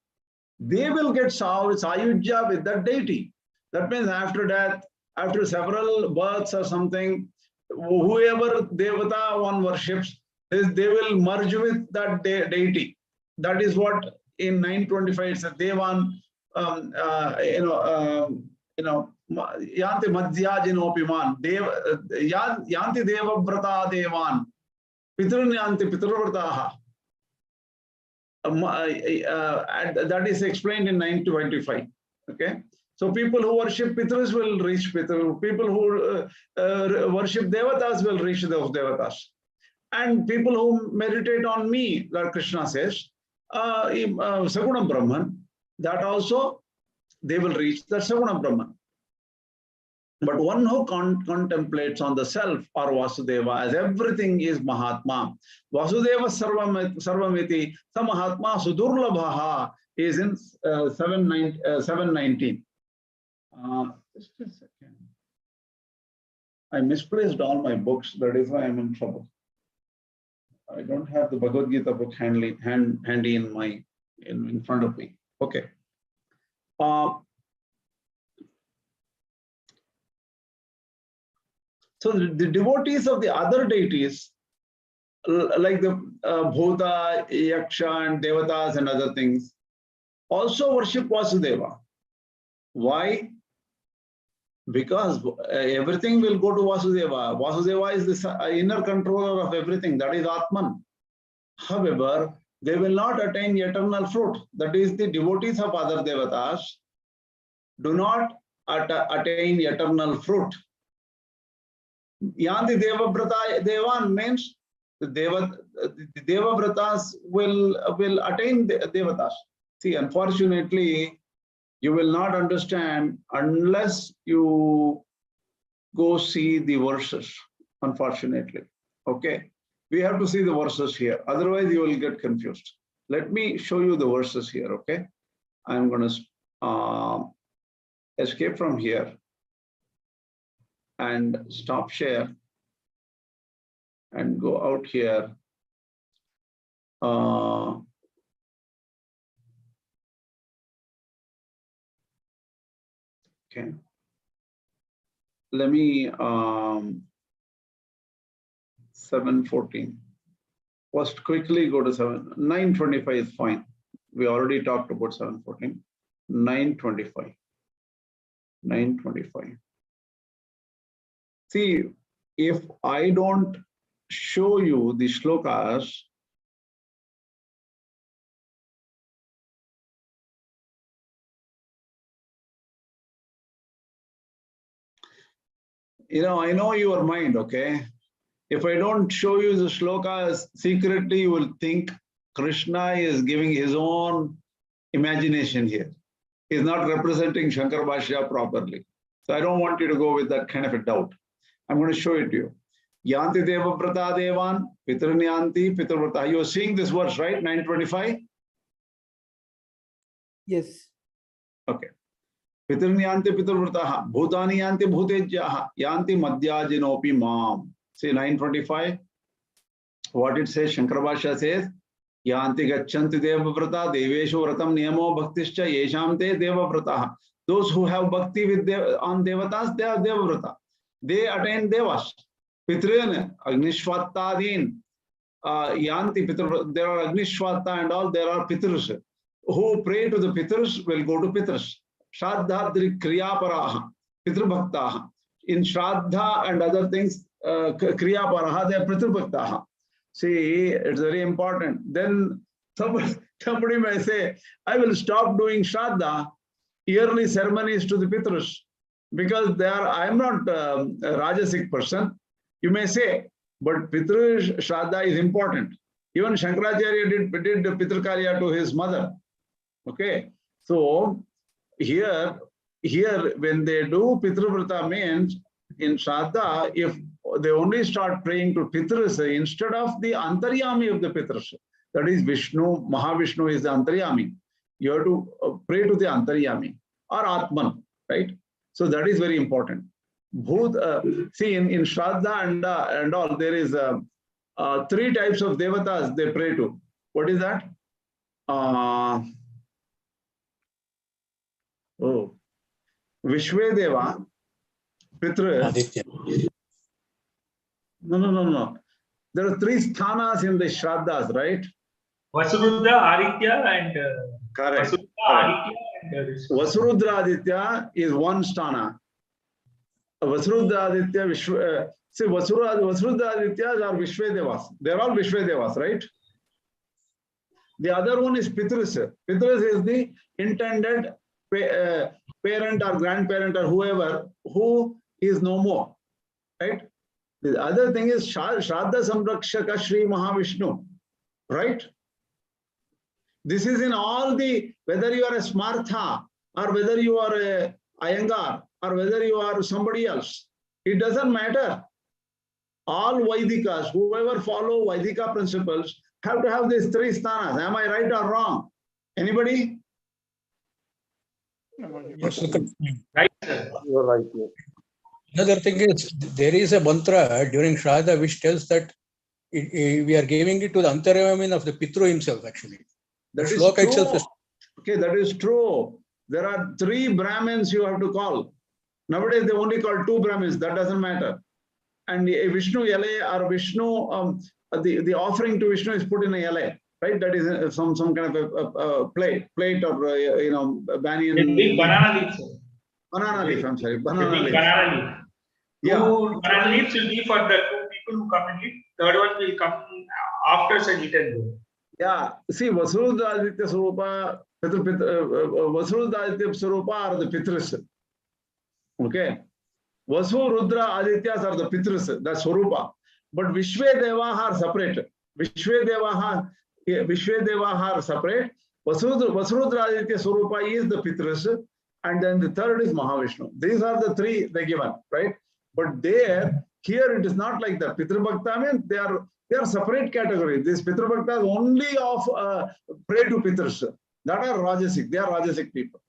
They will get Sayujya with that deity. That means after death, after several births or something, whoever Devata one worships, they will merge with that deity. That is what in 925 it's a Devan, Yanti Madhyajinopiman, Yanti Deva Vrata Devan, Pitrun Yanti Pitruvrataha. That is explained in 925. Okay, so people who worship Pitrus will reach Pitrus. People who worship Devatas will reach those Devatas, and people who meditate on me, like Krishna says, Saguna Brahman, that also they will reach the Saguna Brahman. But one who contemplates on the self or Vasudeva as everything is Mahatma. Vasudeva Sarvamiti, Sa Mahatma Sudurlabhaha is in 719. Just a second. I misplaced all my books. That is why I'm in trouble. I don't have the Bhagavad Gita book handy in front of me. Okay. So the devotees of the other deities, like the Bhuta, Yaksha, and Devatas and other things, also worship Vasudeva. Why? Because everything will go to Vasudeva. Vasudeva is the inner controller of everything. That is Atman. However, they will not attain eternal fruit. That is, the devotees of other Devatas do not attain eternal fruit. Yanti Devavrata Devan means the Devavratas will attain Devatas. See, unfortunately, you will not understand unless you go see the verses, unfortunately. Okay, we have to see the verses here. Otherwise, you will get confused. Let me show you the verses here, okay? I'm going to escape from here and stop share and go out here. Okay. Let me 714. First, quickly go to 925 is fine. We already talked about 714. 925. 925. See, if I don't show you the shlokas, I know your mind, okay? If I don't show you the shlokas secretly, you will think Krishna is giving his own imagination here. He's not representing Shankara Bhashya properly. So I don't want you to go with that kind of a doubt. I'm going to show it to you. Yanti Deva Vrata Devan, Pitrunyanti Pitravrata. You are seeing this verse, right? 925? Yes. Okay. Pitrunyanti Pitravrataha, Bhutani Yanti Bhutejyaha, Yanti Madhyajinopi Mam. See 925? What it says, Shankara Bhashya says, Yanti Gachanti Devavrata, Deveshu Vratam Niyamo Bhaktischa Yesham Te Devavrataha. Those who have bhakti with on Devatas, they are Devavrata. They attain Devas. Pitryan, Agnishwattadin, Yanti Pitr, there are Agnishwatta and all, there are Pitrus. Who pray to the Pitrus will go to Pitrus. Shraddha Kriyaparaha, Pitrubhaktaha. In Shraddha and other things, Kriyaparaha, they are Pitrubhaktaha. See, it's very important. Then somebody may say, I will stop doing Shraddha, yearly ceremonies to the Pitrus, because I am not a Rajasic person. You may say, but Pitru Shraddha is important. Even Shankaracharya did Pitrakarya to his mother. Okay, so here when they do Pitruvrata means in Shraddha, if they only start praying to Pitrus instead of the Antaryami of the Pitrus, that is Vishnu, Mahavishnu is the Antaryami. You have to pray to the Antaryami or Atman, right? So that is very important. See, in Shraddha and all, there is 3 types of devatas they pray to. What is that? Vishvedeva, Pitra. Aditya. No. There are 3 sthanas in the Shraddhas, right? Vasudeva, Aditya, and Correct. Vasudeva, Aditya, and Vasudeva Aditya is one sthana. Vasudeva Aditya, see, Vasudeva Adityas are Vishvedevas. They're all Vishvedevas, right? The other one is Pitrus. Pitrus is the intended parent or grandparent or whoever who is no more, right? The other thing is Shraddha Samrakshaka Shri Mahavishnu, right? This is in all the, whether you are a Smartha or whether you are a Iyengar or whether you are somebody else, it doesn't matter. All Vaidikas, whoever follow Vaidika principles, have to have these 3 sthanas. Am I right or wrong? Anybody? Yes, right, sir. You're right. Yes. Another thing is, there is a mantra during Shraddha which tells that we are giving it to the Antaryami of the Pitru himself, actually. That is Shloka true. itself is. Okay, that is true. There are 3 Brahmins you have to call. Nowadays, they only call 2 Brahmins. That doesn't matter. And a Vishnu Yale or Vishnu, the offering to Vishnu is put in a Yale, right? That is some kind of a plate or, banyan. A big banana leaf, sir. Banana leaf, I'm sorry. A Banana big leaf. banana leaf. Yeah. 2 banana leaves will be for the 2 people who come and eat. Third one will come after and eat and go. Yeah. See, Vasudeva Aditya Sarupa, Vasudeva Aditya Sarupa are the Pitrus. Okay. Vasu, Rudra, Adityas are the Pitrus, that's Swarupa. But Vishvedeva are separate. Vishvedeva are separate. Vasudra Aditya Swarupa is the Pitrus. And then the third is Mahavishnu. These are the 3 they given, right? But here it is not like that. Pitru Bhakta means they are separate categories. These Pitru Bhakta is only of pray to Pitrus. That are Rajasic. They are Rajasic people.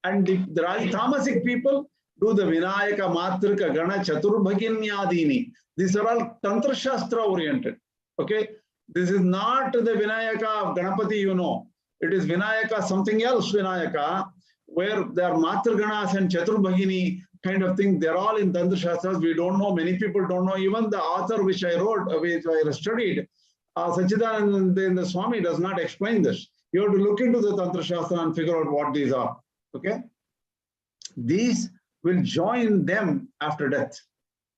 And the Tamasic people do the Vinayaka, Matrika, Gana, Chaturbhaginyadini. These are all Tantra Shastra oriented. Okay? This is not the Vinayaka of Ganapati, you know. It is Vinayaka, something else Vinayaka, where there are Matraganas and Chaturbhagini kind of thing. They're all in Tantra Shastras. We don't know. Many people don't know. Even the author which I wrote, which I studied, Sachidananda Swami does not explain this. You have to look into the Tantra Shastra and figure out what these are. Okay? These will join them after death.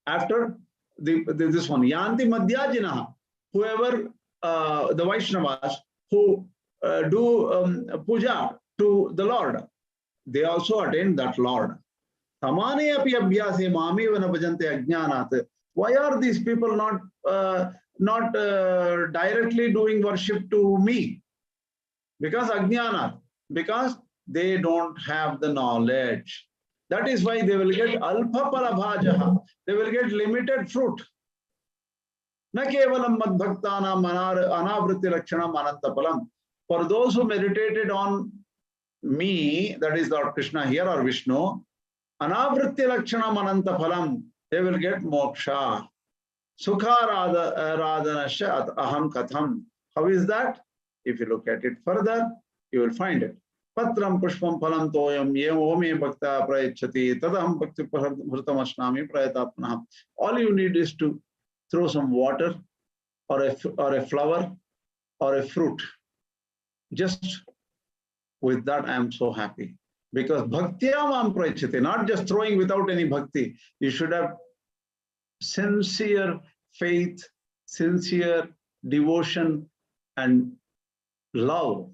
After this one, Yanti Madhyajina, whoever the Vaishnavas who do puja to the Lord, they also attain that Lord. Tamane api abhyase mame vana bhajante ajnanat. Why are these people not directly doing worship to me? Because ajnana, because they don't have the knowledge. That is why they will get alpa palabhajaha. They will get limited fruit. Na kevalam mad bhaktana anavritti lakshanam anantapalam. For those who meditated on me, that is Lord Krishna here or Vishnu, anavritti lakshanam anantapalam, they will get moksha. Sukha radhanasya aham katham. How is that? If you look at it further, you will find it. Patram pushpam phalam toyam ye ome bhakta prayachati tadaham bhakti bhrutam asnami prayatapnah. All you need is to throw some water or a flower or a fruit. Just with that, I am so happy. Because bhaktiyam am prayachati, not just throwing without any bhakti. You should have sincere faith, sincere devotion, and love.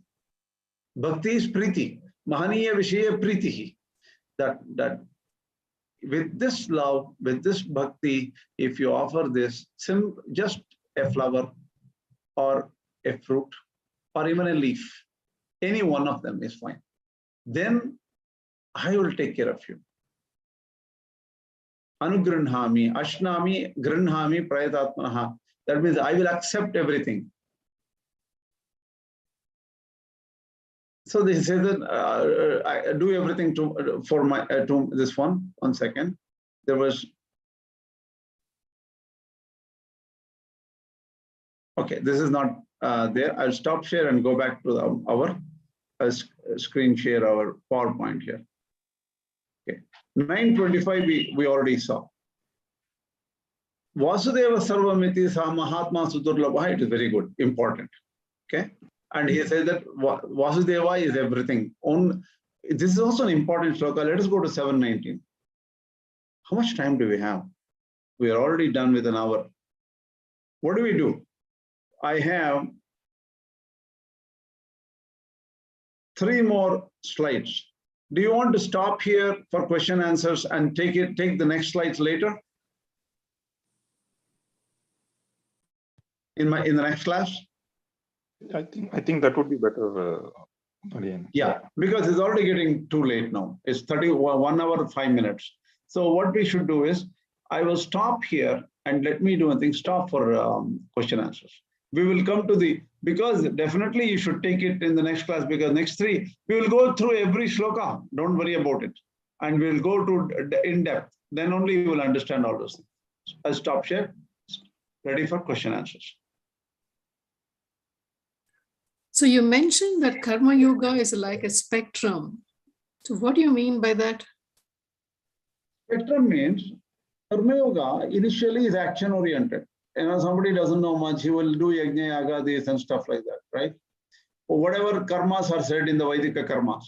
Bhakti is priti, mahaniya vishaya priti. That with this love, with this bhakti, if you offer this, just a flower or a fruit or even a leaf, any one of them is fine. Then I will take care of you. Anugrinhami, ashnami, grinhami, prayatatmanaha. That means I will accept everything. So they say that I do everything for my to this one. 1 second. There was okay. This is not there. I'll stop share and go back to our screen share, our PowerPoint here. Okay, 925 we already saw. Vasudeva sarvamiti sa mahatma sudurlabha. It is very good, important. Okay. And he says that Vasudeva is everything. This is also an important shloka. Let us go to 719. How much time do we have? We are already done with an hour. What do we do? I have 3 more slides. Do you want to stop here for question answers and take the next slides later? In the next class? I think that would be better. Again. Yeah, because it's already getting too late now. It's 1 hour, 5 minutes. So what we should do is, I will stop here and let me do one thing, stop for question answers. We will come to because definitely you should take it in the next class, because next 3, we will go through every shloka. Don't worry about it. And we'll go to in depth. Then only you will understand all those things. I'll stop here. Ready for question answers. So you mentioned that Karma Yoga is like a spectrum. So what do you mean by that? Spectrum means Karma Yoga initially is action oriented. Somebody doesn't know much, he will do yajna, yaga, this and stuff like that, right? Or whatever karmas are said in the Vaidika karmas,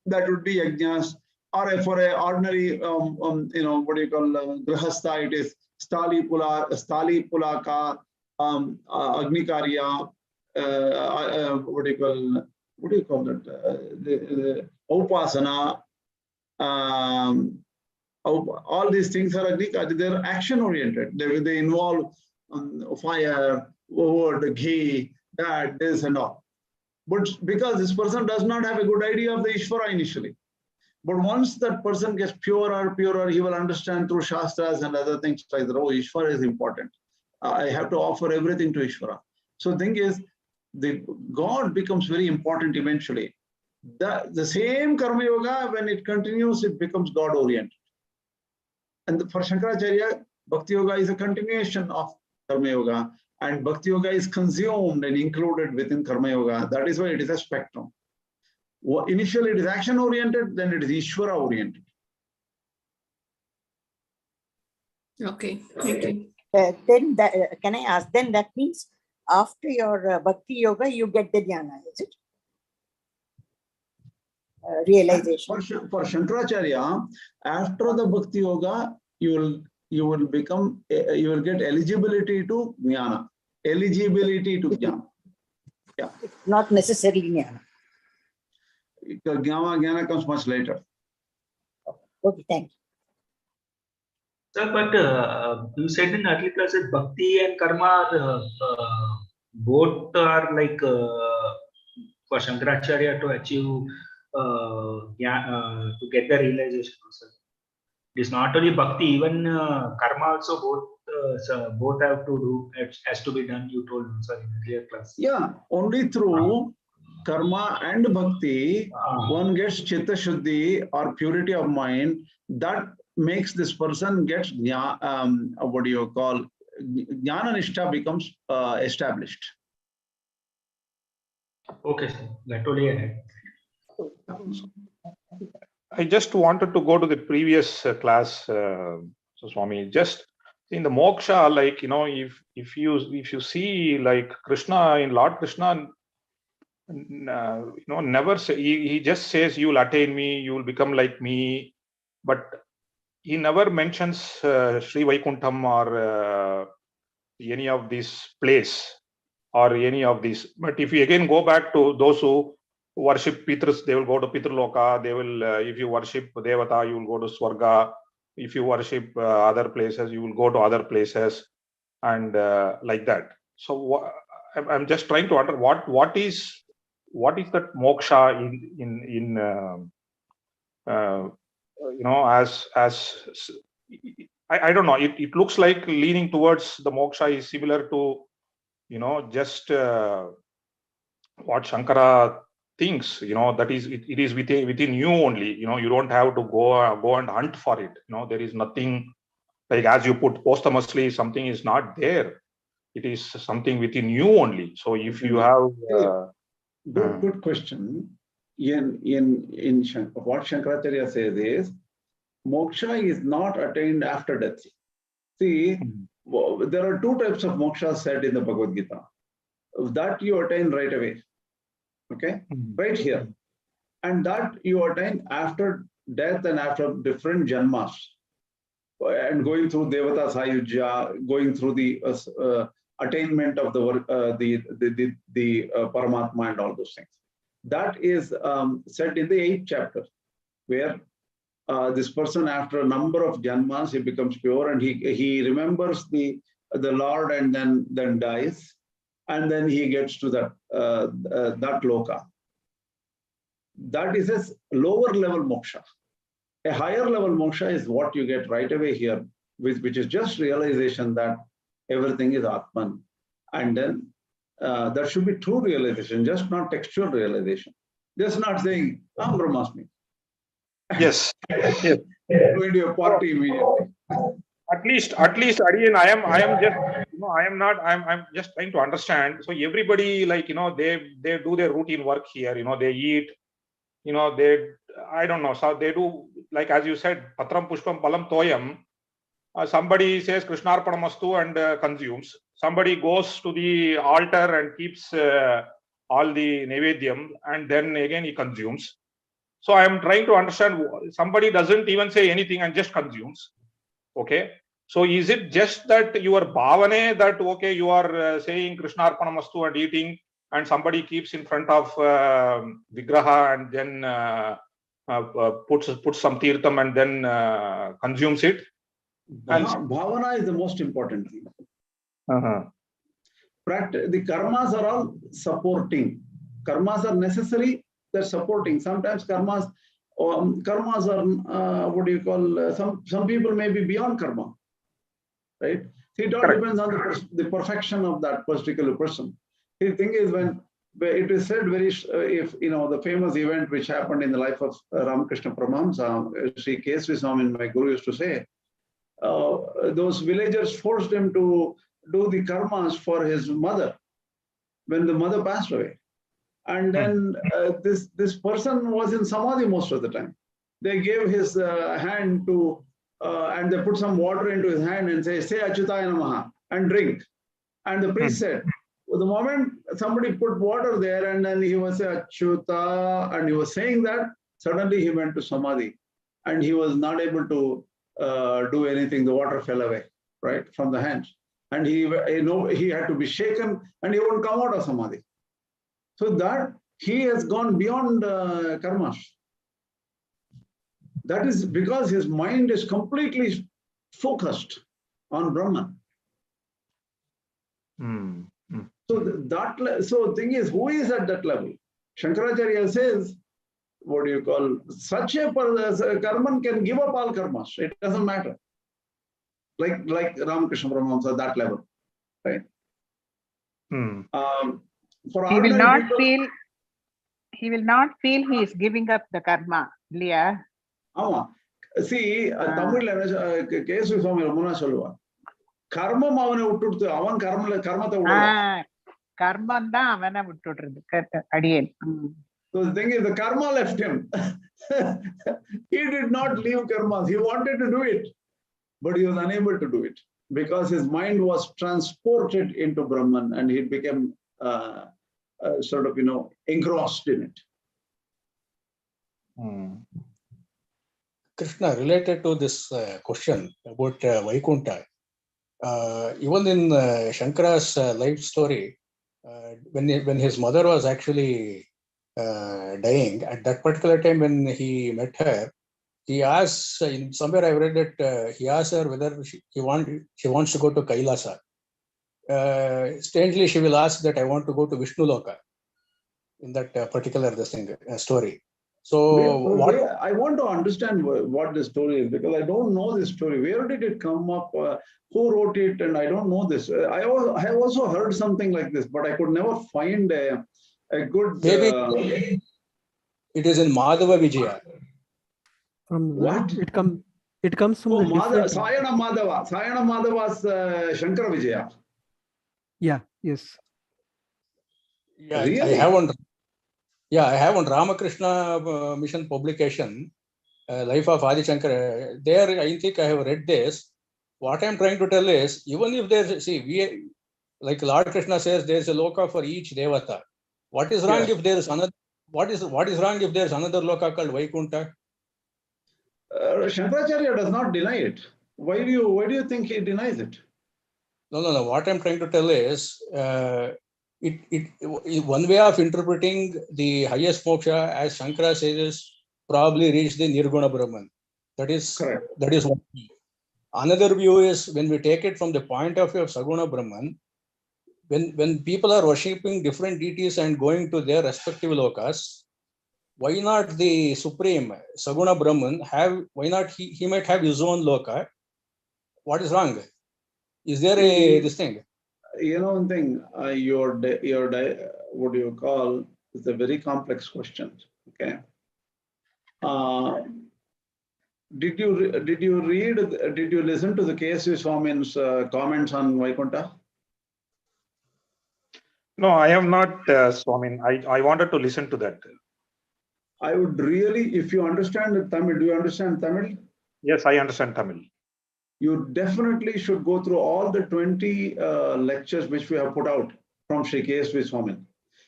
that would be yajnas. Or for an ordinary, what do you call grahastha, it is stali pulaka, agnikarya. What do you call that? The upasana. All these things are they're action oriented. They involve fire, wood, ghee, that, this and all. But because this person does not have a good idea of the Ishvara initially. But once that person gets purer, he will understand through Shastras and other things like that. Oh, Ishvara is important. I have to offer everything to Ishvara. So the thing is, the God becomes very important eventually. The same Karma Yoga, when it continues, it becomes God oriented. And for Shankaracharya, Bhakti Yoga is a continuation of Karma Yoga, and Bhakti Yoga is consumed and included within Karma Yoga. That is why it is a spectrum. Initially, it is action oriented, then it is Ishvara oriented. Okay, thank you. Then can I ask? Then that means after your Bhakti Yoga, you get the Dhyana, is it? Realization. For Shankaracharya, after the Bhakti Yoga, you will get eligibility to Jnana. Eligibility to Jnana. Yeah. Not necessarily Jnana. Jnana comes much later. Okay, thank you. Sir, but you said in early classes, bhakti and karma both are like for Shankaracharya to achieve to get the realization. Also. It is not only bhakti, even karma also both have to do. It has to be done. You told me, sir, in earlier class. Yeah, only through karma and bhakti one gets chitta shuddhi or purity of mind. That makes this person get what do you call jnana nishtha becomes established. Okay, sir. That only I had. I just wanted to go to the previous class, so Swami. Just in the moksha, like if you see like Krishna, in Lord Krishna, never say, he just says you will attain me, you will become like me, but he never mentions Sri Vaikuntham or any of these place or any of these. But if you again go back to those who worship Pitrus, they will go to Pitraloka. They will, if you worship Devata, you will go to Swarga. If you worship other places, you will go to other places, and like that. So I'm just trying to understand what is that moksha as I don't know. It looks like leaning towards the moksha is similar to just what Shankara thinks. That is it is within you only. You don't have to go and hunt for it. There is nothing like, as you put posthumously, something is not there. It is something within you only. So if you have good question. In what Shankaracharya says is moksha is not attained after death. See, there are two types of moksha said in the Bhagavad Gita. That you attain right away, okay, right here, and that you attain after death and after different janmas, and going through Devata Sayujya, going through the attainment of the Paramatma and all those things. That is said in the 8th chapter, where this person, after a number of janmas, he becomes pure and he remembers the Lord and then dies, and then he gets to that loka. That is a lower level moksha. A higher level moksha is what you get right away here, which is just realization that everything is Atman. And then that should be true realization, just not textual realization. Just not saying, I'm Brahmasmi. Yes. Yes. Going to a party immediately. At least, Adiyan, I'm just trying to understand. So everybody, like, they do their routine work here, they eat, I don't know. So they do, like, as you said, Patram Pushpam Palam Toyam. Somebody says Krishnarpanamastu and consumes. Somebody goes to the altar and keeps all the Nevedyam, and then again he consumes. So I am trying to understand, somebody doesn't even say anything and just consumes. Okay. So is it just that your bhavane that, okay, you are saying Krishnarpanamastu and eating, and somebody keeps in front of Vigraha and then puts some tirtham and then consumes it? Bhavana is the most important thing. The karmas are all supporting. Karmas are necessary, they're supporting. Sometimes karmas are, what do you call, some people may be beyond karma, right? See, it all depends on the perfection of that particular person. The thing is, when it is said if the famous event which happened in the life of Ramakrishna Paramahamsa, Sri Kesvi Swami, my guru, used to say, those villagers forced him to do the karmas for his mother when the mother passed away. And then this person was in samadhi most of the time. They gave his hand to, and they put some water into his hand and say Achyutaya Namaha and drink. And the priest said, well, the moment somebody put water there and then he was saying Achyuta, and he was saying that, suddenly he went to samadhi and he was not able to do anything. The water fell away, right, from the hands. And he had to be shaken and he wouldn't come out of samadhi. So that he has gone beyond karmas. That is because his mind is completely focused on Brahman. So the thing is, who is at that level? Shankaracharya says, what do you call, such a karman can give up all karmas. It doesn't matter. Like Ramakrishna Paramahamsa, that level, right? For he will ordinary not people, feel. He will not feel he is giving up the karma. Leah. See, Tamil case with Ramana Solva. Karma avane uttudu, avan karma ta Karma da avana uttudu. Adiyan. So the thing is, the karma left him. He did not leave karma. He wanted to do it, but he was unable to do it because his mind was transported into Brahman and he became sort of, engrossed in it. Krishna, related to this question about Vaikuntha, even in Shankara's life story, when his mother was actually dying, at that particular time when he met her, he asked, somewhere I read that he asked her whether she wants to go to Kailasa. Strangely, she will ask that I want to go to Vishnu Loka in that particular story. So I want to understand what the story is because I don't know this story. Where did it come up? Who wrote it? And I don't know this. I have also heard something like this, but I could never find a good. Maybe it is in Madhava Vijaya. From what? It comes from the different... Sayana Madhava's Shankara Vijaya. Yeah, yes. Yeah, really? I have on Ramakrishna Mission publication, Life of Adi Shankara. There, I think I have read this. What I'm trying to tell is, even if there's, like Lord Krishna says, there's a loka for each devata. What is wrong if there's another? What is wrong if there's another loka called Vaikuntha? Shankaracharya does not deny it. Why do you think he denies it? No. What I'm trying to tell is, one way of interpreting the highest moksha, as Shankara says, is probably reach the Nirguna Brahman. That is one. Another view is when we take it from the point of view of Saguna Brahman, when people are worshipping different deities and going to their respective lokas, why not the Supreme Saguna Brahman why not he might have his own loka? What is wrong? Is there this thing? One thing, your what do you call, it's a very complex question. Okay. Did you listen to the K.S.V. Swami's comments on Vaikuntha? No, I have not, Swamin. I wanted to listen to that. I would really, if you understand Tamil, do you understand Tamil? Yes, I understand Tamil. You definitely should go through all the 20 lectures which we have put out from Sri K.S.V. Swami.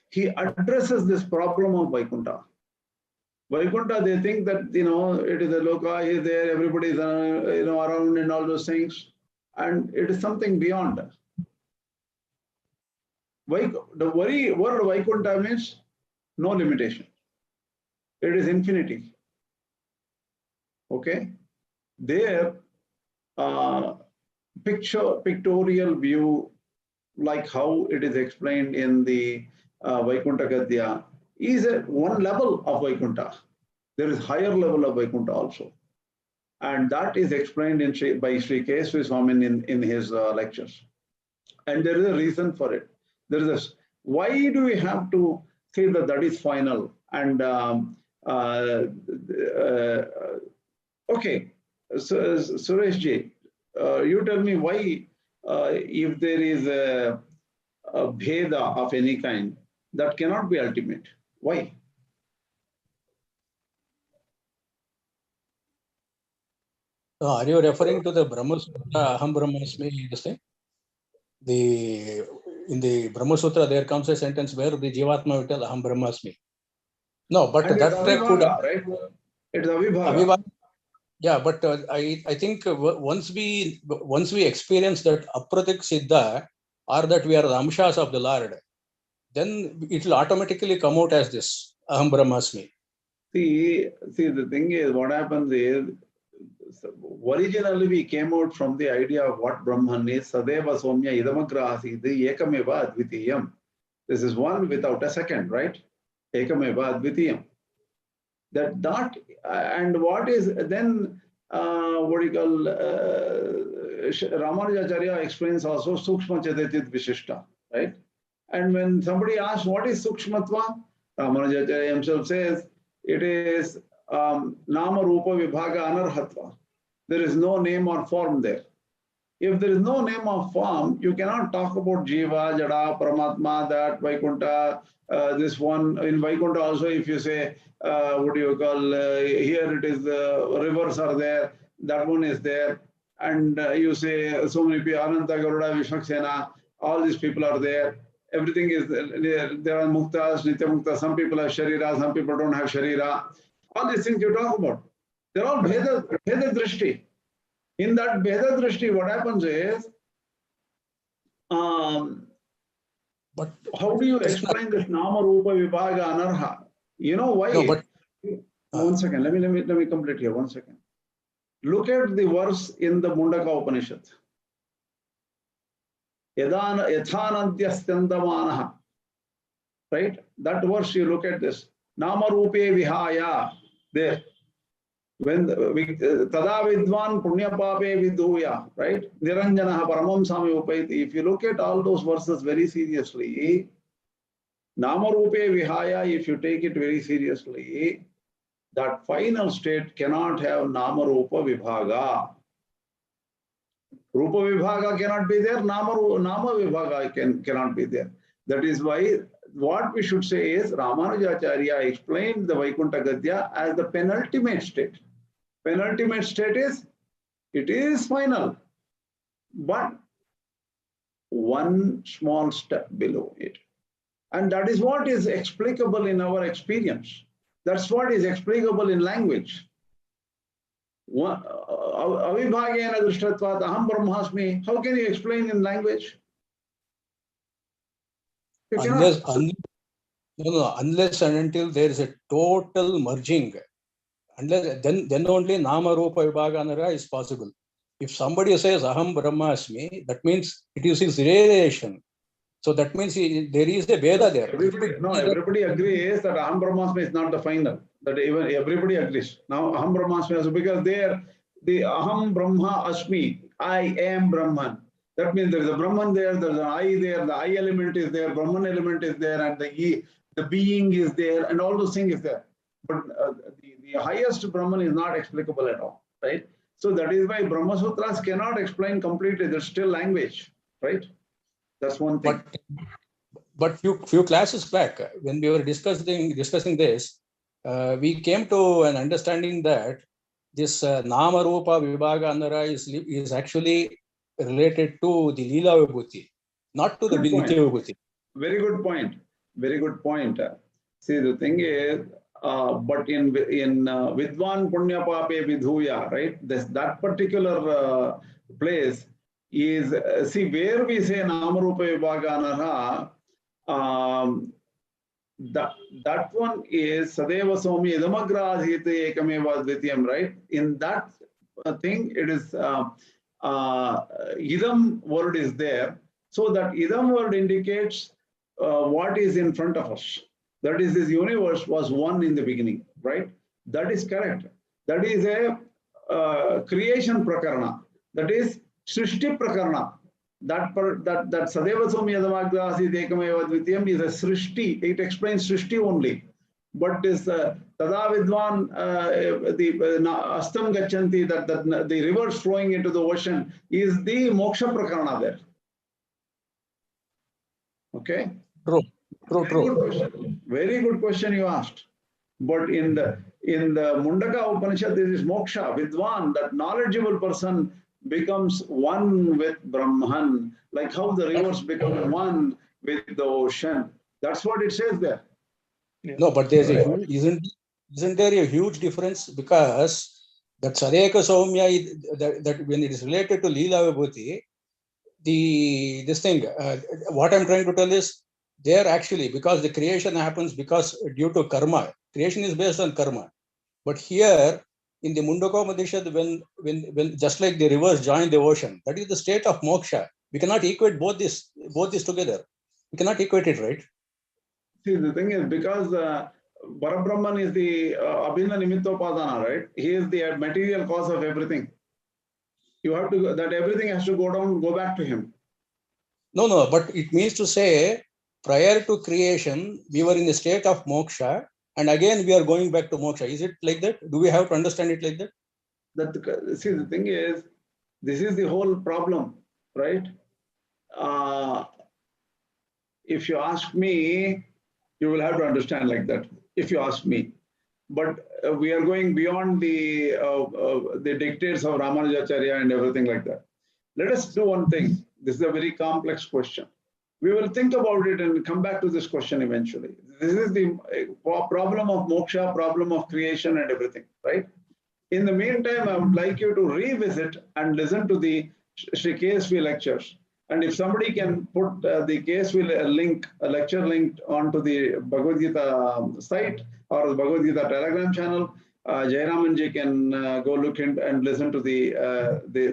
He addresses this problem of Vaikuntha. Vaikuntha, they think that, it is a loka, he is there, everybody is, around and all those things. And it is something beyond. The very word Vaikuntha means no limitation. It is infinity. Okay? There, pictorial view, like how it is explained in the Vaikuntha Gadya, is one level of Vaikuntha. There is higher level of Vaikuntha also. And that is explained by Sri K.S.V. Swami in his lectures. And there is a reason for it. There is this, why do we have to say that is final? And okay, so, Suresh ji, you tell me why, if there is a bheda of any kind, that cannot be ultimate. Why? Are you referring to the Brahma Sutra, Aham Brahmasmi? In the Brahma Sutra, there comes a sentence where the Jivatma will tell Aham Brahmasmi. No, but and that could, right? It's Avibhaga. Yeah, but I think once we experience that apratik siddha, or that we are the amshas of the Lord, then it will automatically come out as this Aham Brahmasmi. See, the thing is, what happens is, originally we came out from the idea of what Brahman is. Sadeva Somya Idamagra Asidi Ekameva Advitiyam. This is one without a second, right? Ekameva Advitiyam. That and what is then what do you call Ramanuja.org explains also Sukshma Chedachit Vishishta, right? And when somebody asks what is Sukshmatva, Ramanuja.org himself says it is Nama Rupa Vibhaga Anarhatva. There is no name or form there. If there is no name or form, you cannot talk about Jiva, Jada, Paramatma, that Vaikuntha, this one. In Vaikuntha also, if you say, what do you call, here it is, rivers are there, that one is there. And you say, so many people, Ananta, Garuda, Vishnaksena, all these people are there. Everything is there are Muktas, Nitya Mukta, some people have Sharira, some people don't have Sharira. All these things you talk about. They're all Bheda Drishti. In that Bheda Drishti, what happens is, but how do you explain this Nama Rupa Vibhaga Anarha? You know why? No, but, one second, let me complete here, 1 second. Look at the verse in the Mundaka Upanishad. Yathanantyastandamanaha. Right? That verse, you look at this. Nama Rupe Vihaya. There. When Tada Vidvan Punya Pape Viduya, right? Niranjana Paramam Sami Upaiti. If you look at all those verses very seriously, Nama Rupe Vihaya, if you take it very seriously, that final state cannot have Nama Rupa Vibhaga. Rupa Vibhaga cannot be there, Nama Vibhaga cannot be there. That is why what we should say is Ramanuja.org explained the Vaikuntha Gadya as the penultimate state. Penultimate state is, it is final, but one small step below it. And that is what is explicable in our experience. That's what is explicable in language. Avibhagena Drishtatvat Aham Brahmasmi. How can you explain in language? Unless and until there is a total merging, unless then only Nama Rupa Vibhaganara is possible. If somebody says Aham Brahmasmi, that means it is his realization. So that means there is a Veda there. Everybody agrees that Aham Brahmasmi is not the final. That even everybody agrees. Now Aham Brahmasmi is because there the Aham Brahma Asmi, I am Brahman. That means there is a Brahman there, there is an I there, the I element is there, Brahman element is there, and the being is there, and all those things is there. But the highest Brahman is not explicable at all, right? So that is why Brahma Sutras cannot explain completely. There's still language, right? That's one thing. But few classes back, when we were discussing this, we came to an understanding that this Nama Rupa Vibhaga Anara is actually related to the Leela Vibhuti, not to the Nitya Vibhuti. Very good point. Very good point. See, the thing is, but in Vidvan Punya Pape Vidhuya, right? That particular place is, see, where we say Nama Rupa Vibhaga Anara, that one is Sadeva Somi Idamagra Adhite Ekameva Advitiyam, right? In that thing, it is Idam word is there. So that Idam word indicates what is in front of us. That is, this universe was one in the beginning, right? That is correct. That is a creation prakarana. That is Srishti prakarana. That Sadeva Somi Yadamagra Dekameva Dvitiyam is a Srishti. It explains Srishti only. But this Tada Vidvan, the Astam Gachanti, that the rivers flowing into the ocean is the Moksha prakarana there. Okay? True. Very good question you asked. But in the Mundaka Upanishad, there is Moksha, Vidwan, that knowledgeable person becomes one with Brahman, like how the rivers become one with the ocean. That's what it says there. No, but there's a huge, isn't there a huge difference? Because that Sareka Saumya, that when it is related to Leela Vibhuti, what I'm trying to tell is, there actually, because the creation happens because due to karma, Creation is based on karma. But here in the Mundakopadishad, when just like the rivers join the ocean, that is the state of moksha. We cannot equate both these together. We cannot equate it, right? See, the thing is, because Parabrahman is the Abhinna Nimittopadana, right? He is the material cause of everything. You have to, that everything has to go down, go back to him. No, but it means to say, prior to creation, we were in the state of moksha, and again we are going back to moksha. Is it like that? Do we have to understand it like that? See, the thing is, this is the whole problem, right? If you ask me, you will have to understand like that, if you ask me. But we are going beyond the dictates of Ramanuja.org and everything like that. Let us do one thing. This is a very complex question. We will think about it and come back to this question eventually. This is the problem of moksha, problem of creation and everything, right? In the meantime, I would like you to revisit and listen to the Sri KSV lectures. And if somebody can put the KSV link, a lecture link onto the Bhagavad Gita site or the Bhagavad Gita Telegram channel, Jayaramanji can go look in and listen to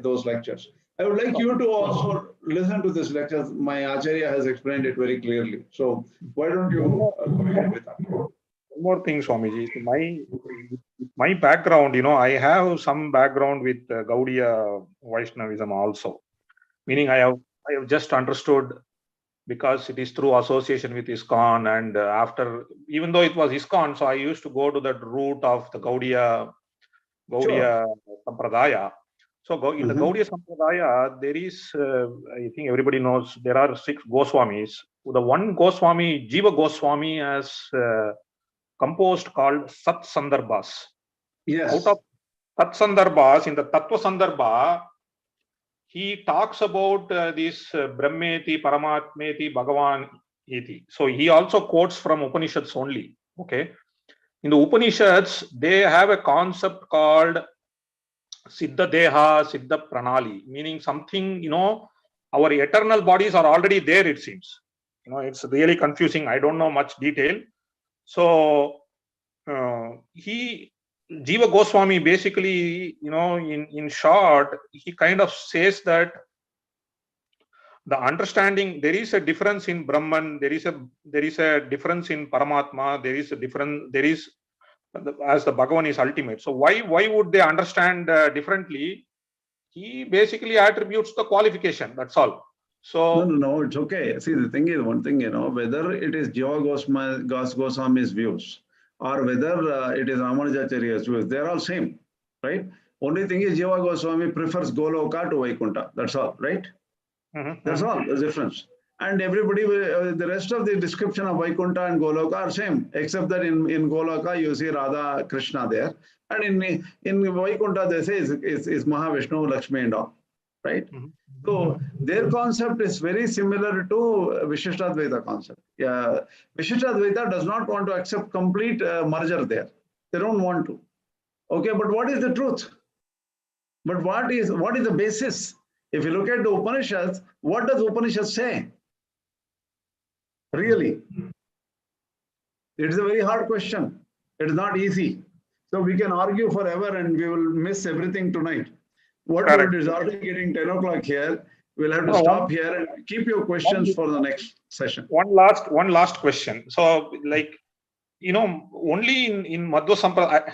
those lectures. I would like you to also listen to this lecture. My Acharya has explained it very clearly. So why don't you go ahead with that? One more thing, Swamiji. My background, I have some background with Gaudiya Vaishnavism also. Meaning I have just understood, because it is through association with ISKCON, and after, even though it was ISKCON, so I used to go to that route of the Gaudiya Sampradaya. So in the Gaudiya Sampradaya, there is, I think everybody knows, there are 6 Goswamis. The one Goswami, Jiva Goswami, has composed called Sat Sandarbhas. Yes. Out of Sat Sandarbhas, in the Tattva Sandarbha, he talks about this Brahmeti, Paramatmeti, Bhagavan iti. So he also quotes from Upanishads only. Okay. In the Upanishads, they have a concept called Siddha Deha, Siddha Pranali, meaning something, our eternal bodies are already there, it seems. It's really confusing. I don't know much detail. So Jiva Goswami basically, in short, he kind of says that the understanding, there is a difference in Brahman, there is a difference in Paramatma, there is, as the Bhagavan is ultimate. So why would they understand differently? He basically attributes the qualification, that's all. So No, it's okay. See, the thing is, one thing, whether it is Jiva Goswami's views or whether it is Ramanujacharya's views, they're all same, right? Only thing is Jiva Goswami prefers Goloka to Vaikuntha. That's all, right? That's all, the difference. And everybody, the rest of the description of Vaikuntha and Goloka are same, except that in Goloka you see Radha Krishna there, and in Vaikuntha they say is Mahavishnu, Lakshmi and all, right? So their concept is very similar to Vishishtadvaita concept. Vishishtadvaita does not want to accept complete merger there. They don't want to. Okay, but what is the truth? But what is the basis? If you look at the Upanishads, what does Upanishads say? Really? It is a very hard question. It is not easy. So we can argue forever and we will miss everything tonight. Whatever it is already getting 10 o'clock here, we'll have to stop here and keep your questions for the next session. One last question. So, only in Madhva Sampradaya,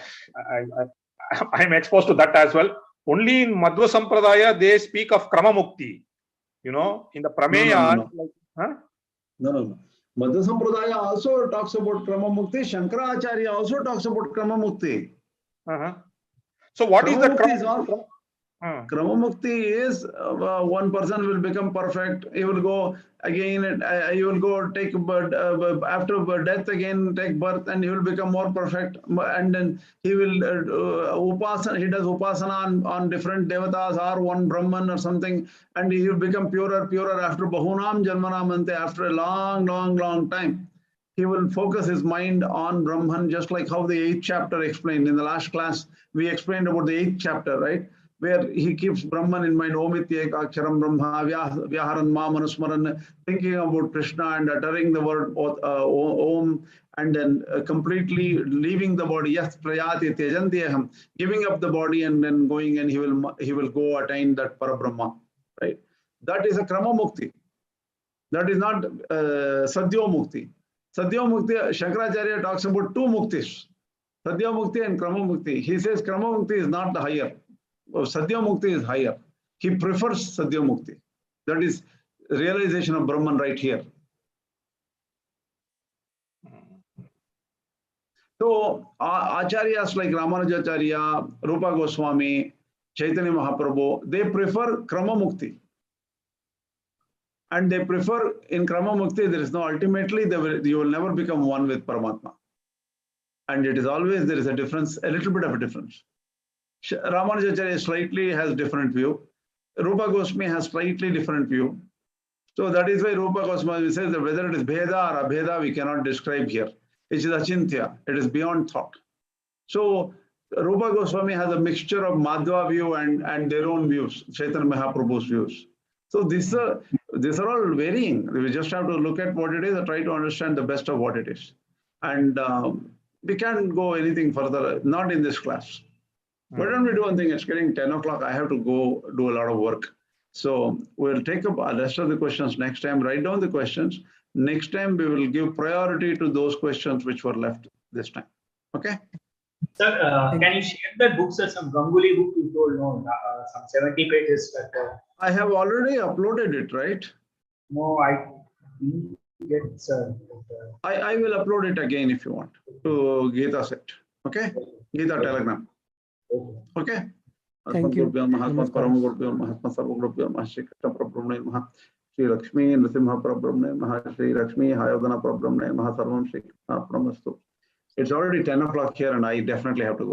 I'm exposed to that as well. Only in Madhva Sampradaya, they speak of Krama Mukti. In the Prameya. No. Madhva Sampradaya also talks about Krama Mukti. Shankaracharya also talks about Krama Mukti. So what is that Krama Mukti? Krama Mukti is one person will become perfect. He will go again. He will go take birth after death again, take birth, and he will become more perfect. And then he will upasana. He does upasana on different devatas or one Brahman or something, and he will become purer after Bahunam Janmanamante. After a long time, he will focus his mind on Brahman, just like how the 8th chapter explained in the last class. We explained about the 8th chapter, right? where he keeps Brahman in mind, Om Ityeka Aksharam Brahma, Vyaharan Ma Manusmaran, thinking about Krishna and uttering the word Om, and then completely leaving the body, yes, Prayati Tyajantyaham, giving up the body and then going, and he will go attain that Parabrahma, right? That is a Krama Mukti. That is not Sadio Mukti. Sadio Mukti, Shankaracharya talks about two Muktis, Sadio Mukti and Krama Mukti. He says Krama Mukti is not the higher. Sadio Mukti is higher. He prefers Sadio Mukti. That is realization of Brahman right here. So Acharyas like Ramanuja.org, Rupa Goswami, Chaitanya Mahaprabhu, they prefer Krama Mukti. And they prefer in Krama Mukti, there is no, ultimately, you will never become one with Paramatma. And it is always, there is a difference, a little bit of a difference. Ramanuja.org slightly has different view. Rupa Goswami has slightly different view. So that is why Rupa Goswami says that whether it is Bheda or Abheda, we cannot describe here. It is Achintya. It is beyond thought. So Rupa Goswami has a mixture of Madhva view and their own views, Chaitanya Mahaprabhu's views. So these are all varying. We just have to look at what it is and try to understand the best of what it is. And we can't go anything further, not in this class. Why don't we do one thing? It's getting 10 o'clock. I have to go do a lot of work. So we'll take up the rest of the questions next time. Write down the questions. Next time, we will give priority to those questions which were left this time. Okay? Sir, can you share the books or some Ganguly book you told? No, some 70 pages. I have already uploaded it, right? No, I didn't get, sir. I will upload it again if you want to Gita set. Okay? Gita Telegram. Okay? Thank you. Shri Lakshmi Nrsimha Parabrahmane Maha, Shri Lakshmi Hayodana Parabrahmane Maha Sarvam Shri Krishna Pramastu. It's already 10 o'clock here and I definitely have to go now.